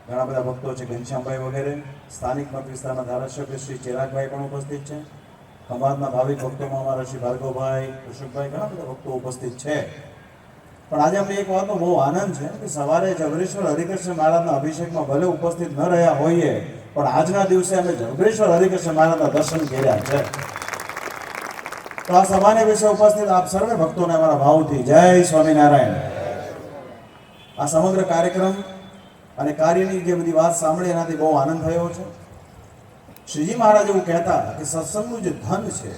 ઘણા બધા ભક્તો છે, ઘનશ્યામભાઈ વગેરે. સ્થાનિક મત વિસ્તારના ધારાસભ્ય શ્રી ચિરાગભાઈ પણ ઉપસ્થિત છે. ખંભાતના ભાવિક ભક્તોમાં અમારા શ્રી ભાર્ગવભાઈ, અશોકભાઈ, ઘણા બધા ભક્તો ઉપસ્થિત છે. પણ આજે અમને એક વાતનો બહુ આનંદ છે કે સવારે જબરેશ્વર હરિકૃષ્ણ મહારાજના અભિષેકમાં ભલે ઉપસ્થિત ન રહ્યા હોઈએ, પણ આજના દિવસે અમે જબરેશ્વર હરિકૃષ્ણ મહારાજના દર્શન કર્યા છે. તો આ સભાને વિશે ઉપસ્થિત આપ સર્વે ભક્તોને અમારા ભાવથી જય સ્વામિનારાયણ. આ સમગ્ર કાર્યક્રમ અને કાર્યની જે બધી વાત સાંભળી એનાથી બહુ આનંદ થયો છે. શ્રીજી મહારાજ એવું કહેતા કે સત્સંગનું જે ધન છે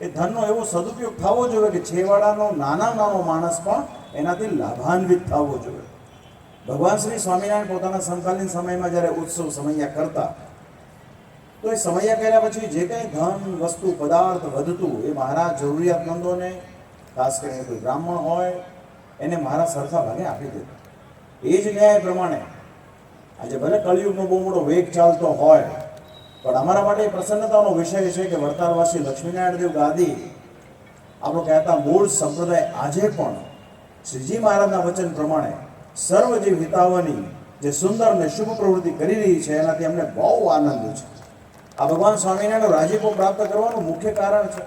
એ ધનનો એવો સદુપયોગ થવો જોઈએ કે છેવાડાનો નાનો માણસ પણ એનાથી લાભાન્વિત થવો જોઈએ. ભગવાન શ્રી સ્વામિનારાયણ પોતાના સમકાલીન સમયમાં જ્યારે ઉત્સવ સમૈયા કરતા, તો એ સમૈયા કર્યા પછી જે કંઈ ધન વસ્તુ પદાર્થ વધતું એ મહારાજ જરૂરિયાતમંદોને, ખાસ કરીને કોઈ બ્રાહ્મણ હોય એને મહારાજ સરખા ભાગે આપી દેતા. એ જ ન્યાય પ્રમાણે આજે ભલે કળિયુગનો બહુ મોટો વેગ ચાલતો હોય, પણ અમારા માટે પ્રસન્નતાનો વિષય છે કે વડતાલવાસી લક્ષ્મીનારાયણ દેવ ગાદી આપણો કહેતા મૂળ સંપ્રદાય આજે પણ શ્રીજી મહારાજના વચન પ્રમાણે સર્વજીવ હિતાવની જે સુંદર ને શુભ પ્રવૃત્તિ કરી રહી છે એનાથી અમને બહુ આનંદ છે. આ ભગવાન સ્વામિનારાયણનો રાજીપો પ્રાપ્ત કરવાનું મુખ્ય કારણ છે.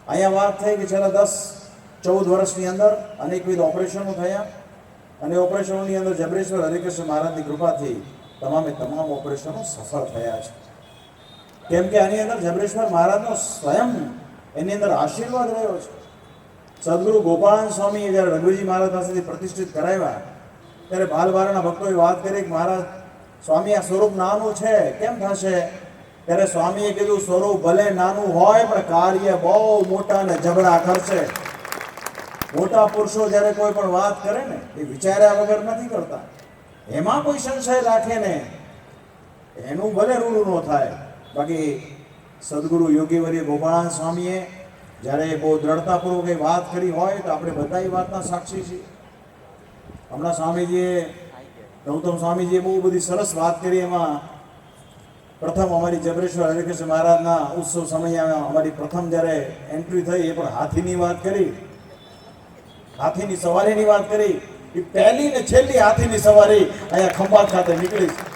અહીંયા વાત થઈ કે છેલ્લા 10-14 વર્ષની અંદર અનેકવિધ ઓપરેશનો થયા અને ઓપરેશનોની અંદર જબરેશ્વર હરિકૃષ્ણ મહારાજની કૃપાથી તમામ ઓપરેશનો સફળ થયા છે. કેમ કે આની અંદર જબરેશ્વર મહારાજનો સ્વયં એની અંદર આશીર્વાદ રહ્યો છે. સદગુરુ ગોપાળાનંદ સ્વામીએ જ્યારે રઘુજી મહારાજ પાસેથી પ્રતિષ્ઠિત કરાવ્યા ત્યારે બાલવારાના ભક્તોએ વાત કરી કે મહારાજ સ્વામી આ સ્વરૂપ નાનું છે, કેમ થશે? ત્યારે સ્વામીએ કીધું સ્વરૂપ ભલે નાનું હોય પણ કાર્ય બહુ મોટા અને જબરા કરશે. મોટા પુરુષો જ્યારે કોઈ પણ વાત કરે ને એ વિચાર્યા વગર નથી કરતા, એમાં કોઈ સંશય રાખે ને એનું ભલે રૂડું ન થાય. બાકી સદગુરુ યોગીવર્ય ગોપાળાનંદ સ્વામીએ જ્યારે બહુ દ્રઢતાપૂર્વક એ વાત કરી હોય તો આપણે બધા એ વાતના સાક્ષી છીએ. હમણાં સ્વામીજીએ, ગૌતમ સ્વામીજીએ બહુ બધી સરસ વાત કરી. એમાં પ્રથમ અમારી જબરેશ્વર હરિકૃષ્ણ મહારાજના ઉત્સવ સમયમાં અમારી પ્રથમ જ્યારે એન્ટ્રી થઈ એ પણ હાથીની વાત કરી, હાથીની સવારીની વાત કરી. એ પહેલી ને છેલ્લી હાથીની સવારી અહીંયા ખંભાત ખાતે નીકળી છે.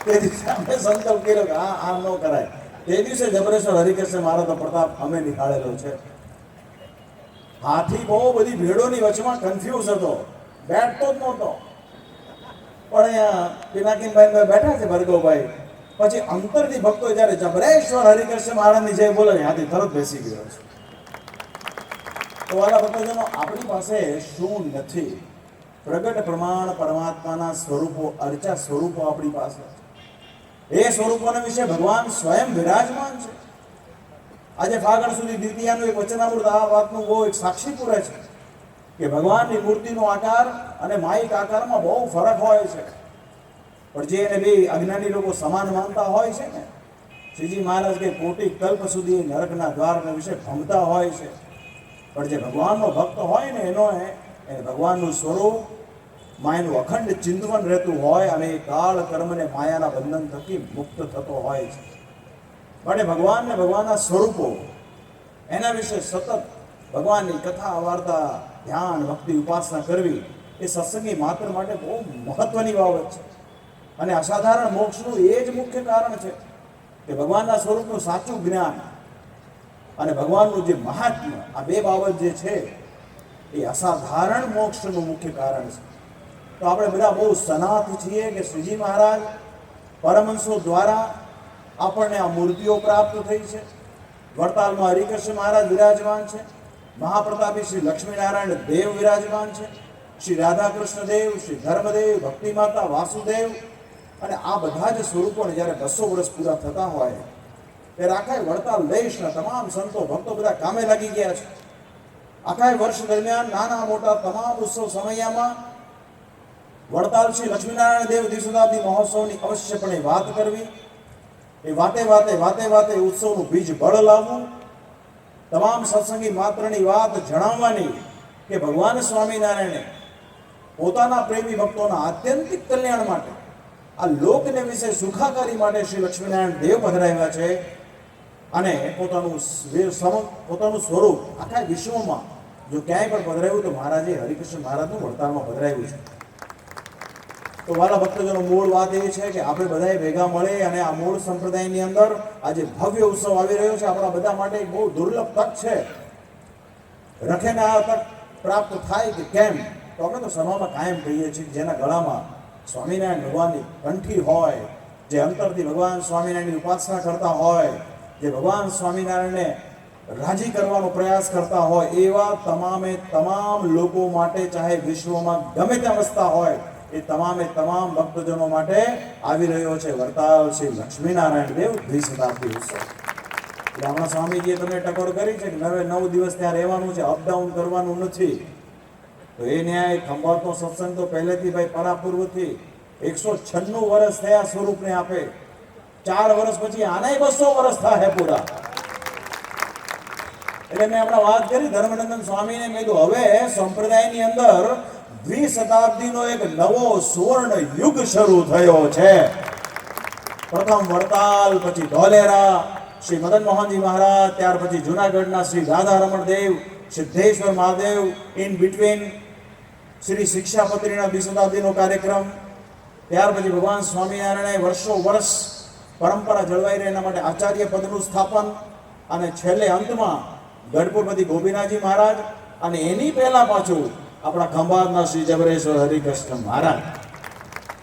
તે દિવસે અમે સંકલ્પ કર્યો કે આ ન કરાય. તે દિવસે જબરેશ્વર હરિકૃષ્ણ મહારાજનો પ્રતાપ અમે નિહાળેલો છે. હાથી બહુ બધી ભીડોની વચમાં કન્ફ્યુઝ હતો, બેઠતો જ નહોતો. પણ અહીંયા પિનાકીનભાઈ બેઠા છે, ભાર્ગવભાઈ, પછી અંતરથી ભક્તો જ્યારે જબરેશ્વર હરિકૃષ્ણ મહારાજની જય બોલે હાથી તરત બેસી ગયો છે. તો વાલા ભક્તજનો, આપણી પાસે શું નથી? પ્રગટ પ્રમાણ પરમાત્માના સ્વરૂપો, અર્ચા સ્વરૂપો આપણી પાસે. એ સ્વરૂપોના વિશે ભગવાન સ્વયં વિરાજમાન છે. આજે ફાગણ સુધી દ્વિતીયાનું એક વચનામૃત આ વાતનું બહુ એક સાક્ષી પૂરે છે કે ભગવાનની મૂર્તિનો આકાર અને માયિક આકારમાં બહુ ફરક હોય છે. પણ જે એને બે અજ્ઞાની લોકો સમાન માનતા હોય છે ને, શ્રીજી મહારાજ કે કોટી કલ્પ સુધી નરકના દ્વારના વિશે ભમતા હોય છે. પણ જે ભગવાનનો ભક્ત હોય ને એને ભગવાનનું સ્વરૂપ માયાનું અખંડ ચિંતવન રહેતું હોય અને એ કાળ કર્મને માયાના બંધન થકી મુક્ત થતો હોય છે. માટે ભગવાનને ભગવાનના સ્વરૂપો એના વિશે સતત ભગવાનની કથા વાર્તા, ધ્યાન, ભક્તિ, ઉપાસના કરવી એ સત્સંગી માત્ર માટે બહુ મહત્વની બાબત છે. અને અસાધારણ મોક્ષનું એ જ મુખ્ય કારણ છે કે ભગવાનના સ્વરૂપનું સાચું જ્ઞાન અને ભગવાનનું જે મહાત્મ્ય, આ બે બાબત જે છે એ અસાધારણ મોક્ષનું મુખ્ય કારણ છે. તો આપણે બધા બહુ સનાથ છીએ કે શ્રીજી મહારાજ પરમહંસો દ્વારા આપણને આ મૂર્તિઓ પ્રાપ્ત થઈ છે. વડતાલમાં હરિકૃષ્ણ મહારાજ વિરાજમાન છે, મહાપ્રતાપી શ્રી લક્ષ્મીનારાયણ દેવ વિરાજમાન છે, શ્રી રાધાકૃષ્ણ દેવ, શ્રી ધર્મદેવ, ભક્તિ માતા, વાસુદેવ. અને આ બધા જ સ્વરૂપોને જ્યારે 200 વર્ષ પૂરા થતા હોય ત્યારે આખા વડતાલ દેશના તમામ સંતો ભક્તો બધા કામે લાગી ગયા છે. આખા વર્ષ દરમિયાન નાના મોટા તમામ ઉત્સવ સમયમાં વડતાલ શ્રી લક્ષ્મીનારાયણ દેવ દ્વિશતાબ્દી મહોત્સવની અવશ્યપણે વાત કરવી, એ વાતે ઉત્સવનું બીજ બળ લાવવું, તમામ સત્સંગી માત્રની વાત જણાવવાની કે ભગવાન સ્વામિનારાયણે પોતાના પ્રેમી ભક્તોના આત્યંતિક કલ્યાણ માટે આ લોકને વિશે સુખાકારી માટે શ્રી લક્ષ્મીનારાયણ દેવ પધરાવ્યા છે અને પોતાનું સ્વરૂપ આખા વિશ્વમાં જો ક્યાંય પણ પધરાવ્યું તો મહારાજે હરિકૃષ્ણ મહારાજનું વડતાલમાં પધરાવ્યું છે. તો વાલા ભક્તજનો, મૂળ વાત એ છે કે આપણે બધાએ ભેગા મળે અને આ મૂળ સંપ્રદાયની અંદર આજે ભવ્ય ઉત્સવ આવી રહ્યો છે. આપણા બધા માટે એક બહુ દુર્લભ તક છે. રખેને આ તક પ્રાપ્ત થાય કે કેમ, તો અમે તો સભામાં કાયમ કહીએ છીએ જેના ગળામાં સ્વામિનારાયણ ભગવાનની કંઠી હોય, જે અંતરથી ભગવાન સ્વામિનારાયણની ઉપાસના કરતા હોય, જે ભગવાન સ્વામિનારાયણને રાજી કરવાનો પ્રયાસ કરતા હોય, એવા તમામે તમામ લોકો માટે, ચાહે વિશ્વમાં ગમે ત્યાં વસતા હોય, એ તમામે તમામ ભક્તજનો માટે આવી રહ્યો છે વડતાલ શ્રી લક્ષ્મીનારાયણ દેવ દ્વિશતાબ્દી ઉત્સવ. એટલે હમણાં સ્વામીજીએ તમને ટકોર કરી છે કે 9 દિવસ ત્યાં રહેવાનું છે, અપડાઉન કરવાનું નથી. તો એ ન્યાય ખંભાતનો સત્સંગ તો પહેલેથી ભાઈ પરાપૂર્વથી 196 વર્ષ થયા સ્વરૂપને આપે. 4 વર્ષ પછી આનાય 200 વર્ષ થાય પૂરા. એટલે મેં હમણાં વાત કરી ધર્મનંદન સ્વામીને, મેં કીધું હવે સંપ્રદાયની અંદર દ્વિશતાબ્દીનો એક નવો સુવર્ણ યુગ શરૂ થયો છે. પ્રથમ વડતાલ, પછી ધોલેરા શ્રી મદન મોહનજી મહારાજ, ત્યાર પછી જુનાગઢના શ્રી રાધારમણ દેવ, સિદ્ધેશ્વર મહાદેવ, ઇન બિટવીન શ્રી શિક્ષાપત્રીના દ્વિશતાબ્દીનો કાર્યક્રમ, ત્યાર પછી ભગવાન સ્વામિનારાયણે વર્ષો વર્ષ પરંપરા જળવાઈ રહે એના માટે આચાર્ય પદનું સ્થાપન, અને છેલ્લે અંતમાં ગઢપુરપતિ ગોપીનાથજી મહારાજ, અને એની પહેલા પાછું આપણા ખંભાતના શ્રી જબરેશ્વર હરિકૃષ્ણ મહારાજ.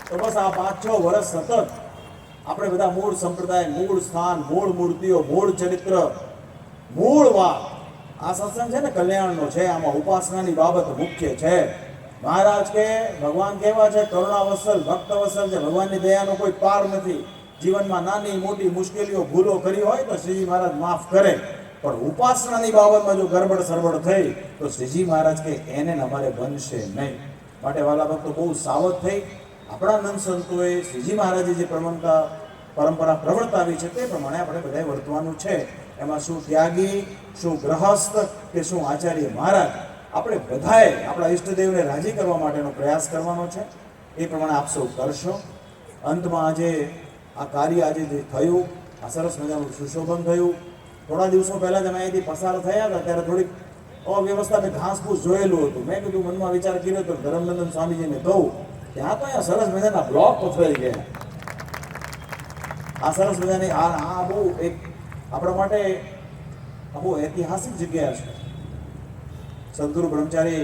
તો બસ આ 5-6 વર્ષ સતત આપણે બધા મૂળ સંપ્રદાય, મૂળ સ્થાન, મૂળ મૂર્તિઓ, મૂળ ચરિત્ર, મૂળ વાત, આ સત્સંગ છે ને કલ્યાણનો છે. આમાં ઉપાસનાની બાબત મુખ્ય છે. મહારાજ કે ભગવાન કેવા છે? કરુણાવત્સલ, ભક્તવત્સલ છે. ભગવાનની દયાનો કોઈ પાર નથી. જીવનમાં નાની મોટી મુશ્કેલીઓ, ભૂલો કરી હોય તો શ્રીજી મહારાજ માફ કરે, પણ ઉપાસનાની બાબતમાં જો ગરબડ સરબડ થઈ તો શ્રીજી મહારાજ કે એને અમારે બનશે નહીં. માટે વાલા ભક્તો બહુ સાવધ થઈ આપણા નંદ સંતોએ શ્રીજી મહારાજે જે પરંપરા પ્રવર્તાવી છે તે પ્રમાણે આપણે બધાએ વર્તવાનું છે. એમાં શું ત્યાગી, શું ગ્રહસ્થ કે શું આચાર્ય મહારાજ, આપણે બધાએ આપણા ઈષ્ટદેવને રાજી કરવા માટેનો પ્રયાસ કરવાનો છે. એ પ્રમાણે આપ સૌ કરશો. અંતમાં આજે આ કાર્ય આજે જે થયું, આ સરસ મજાનું સુશોભન થયું. થોડા દિવસો પહેલાં જ અમે અહીંથી પસાર થયા હતા ત્યારે થોડીક અવ્યવસ્થા, મેં ઘાસફૂસ જોયેલું હતું. મેં કીધું, મનમાં વિચાર કર્યો તો ધર્મનંદન સ્વામીજીને કહું, ત્યાં તો અહીંયા સરસ મજાના બ્લોક પથરાઈ ગયા. આ સરસ મજાની આ બહુ એક આપણા માટે આ બહુ ઐતિહાસિક જગ્યા છે. સદગુરુ બ્રહ્મચારી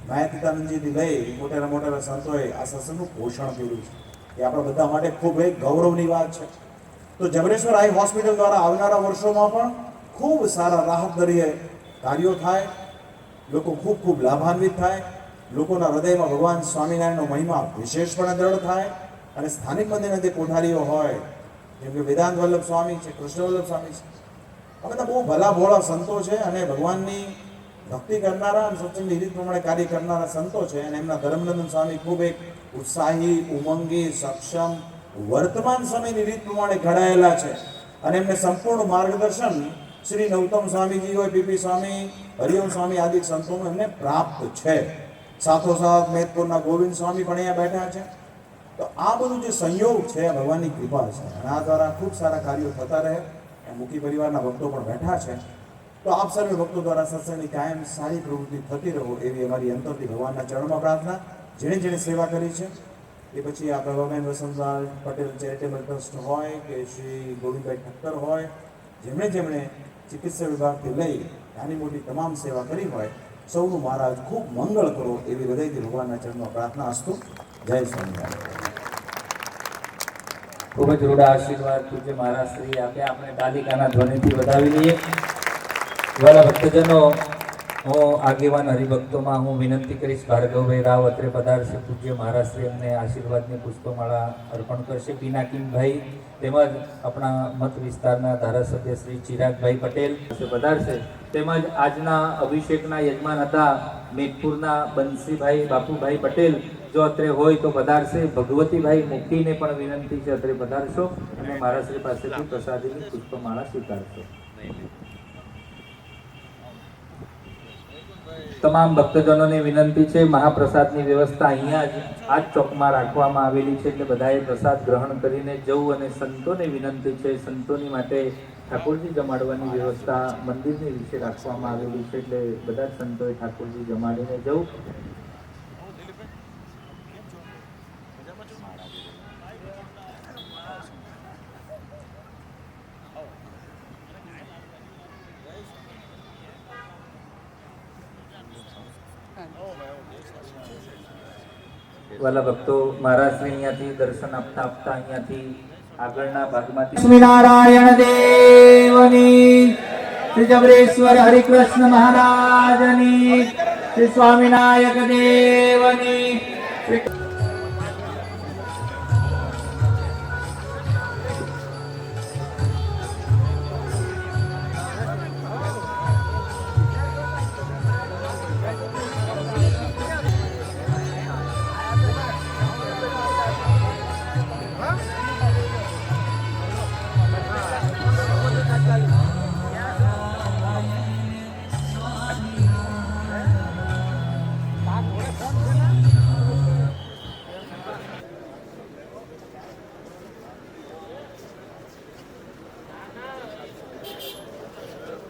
માયાતીતાનંદજીથી લઈ મોટેરા મોટેરા સંતોએ આ સત્સંગનું પોષણ કર્યું છે. એ આપણા બધા માટે ખૂબ એક ગૌરવની વાત છે. તો જબરેશ્વર આઈ હોસ્પિટલ દ્વારા આવનારા વર્ષોમાં પણ ખૂબ સારા રાહત દરે કાર્યો થાય, લોકો ખૂબ ખૂબ લાભાન્વિત થાય, લોકોના હૃદયમાં ભગવાન સ્વામિનારાયણનો મહિમા વિશેષપણે દ્રઢ થાય, અને સ્થાનિક મંદિરના જે કોઠારીઓ હોય, જેમ કે વેદાંત વલ્લભ સ્વામી છે, કૃષ્ણ વલ્લભ સ્વામી છે, આ બધા બહુ ભલા ભોળા સંતો છે અને ભગવાનની ભક્તિ કરનારા અને સત્સંગની રીત પ્રમાણે કાર્ય કરનારા સંતો છે. અને એમના ધર્મનંદન સ્વામી ખૂબ એક ઉત્સાહી, ઉમંગી, સક્ષમ, વર્તમાન સમયની રીત પ્રમાણે ઘડાયેલા છે. અને એમને સંપૂર્ણ માર્ગદર્શન શ્રી નૌતમ સ્વામીજી હોય, પીપી સ્વામી, હરિઓમ સ્વામી આદિ સંતોનું એમને પ્રાપ્ત છે. સાથોસાથ મેદપુરના ગોવિંદ સ્વામી પણ અહીંયા બેઠા છે. તો આ બધું જે સંયોગ છે આ ભગવાનની કૃપા છે, અને આ દ્વારા ખૂબ સારા કાર્યો થતા રહે. મુખી પરિવારના ભક્તો પણ બેઠા છે. તો આપ સર્વે ભક્તો દ્વારા સત્સંગની કાયમ સારી પ્રવૃત્તિ થતી રહો એવી અમારી અંતરથી ભગવાનના ચરણમાં પ્રાર્થના. જેણે જેણે સેવા કરી છે, એ પછી આ પ્રભાબેન વસંતલાલ પટેલ ચેરિટેબલ ટ્રસ્ટ હોય કે શ્રી ગોવિંદભાઈ ઠક્કર હોય, જેમણે ચિકિત્સા વિભાગથી લઈ નાની મોટી તમામ સેવા કરી હોય, સૌનું મહારાજ ખૂબ મંગળ કરો એવી હૃદયથી ભગવાનના ચરણમાં પ્રાર્થના અસ્તુ. જય સ્વામિનારાયણ. ખૂબ જ રૂડા આશીર્વાદ પૂજ્ય મહારાજ શ્રી આપ્યા. આપણે તાલિકાના ધ્વનિથી વધાવી લઈએ. વાલા ભક્તજનો, હું આગેવાન હરિભક્તોમાં હું વિનંતી કરીશ, ભાર્ગવભાઈ રાવ અત્રે પધારશે. પૂજ્ય મહારાજ શ્રી એમને આશીર્વાદની પુષ્પમાળા અર્પણ કરશે. પિનાકીમભાઈ તેમજ આપણા મત વિસ્તારના ધારાસભ્ય શ્રી ચિરાગભાઈ પટેલ પધારશે. તેમજ આજના અભિષેકના યજમાન હતા મેઘપુરના બંસીભાઈ બાપુભાઈ પટેલ, જો અત્રે હોય તો પધારશે. ભગવતીભાઈ મુખીને પણ વિનંતી છે અત્રે પધારશો અને મહારાજશ્રી પાસેથી પ્રસાદીની પુષ્પમાળા સ્વીકારશો. તમામ ભક્તજનોને વિનંતી છે, મહાપ્રસાદની વ્યવસ્થા અહીંયા જ આ જ ચોકમાં રાખવામાં આવેલી છે, એટલે બધાએ પ્રસાદ ગ્રહણ કરીને જવું. અને સંતોને વિનંતી છે, સંતોની માટે ઠાકોરજી જમાડવાની વ્યવસ્થા મંદિરની વિશે રાખવામાં આવેલી છે, એટલે બધા જ સંતોએ ઠાકોરજી જમાડીને જવું. વાલા ભક્તો, મહારાજશ્રી અહીંયાથી દર્શન આપતા આપતા અહીંયાથી આગળના ભાગમાંથી લક્ષ્મીનારાયણ દેવની, શ્રી જબરેશ્વર હરિકૃષ્ણ મહારાજની, શ્રી સ્વામિનાયક દેવની, શ્રી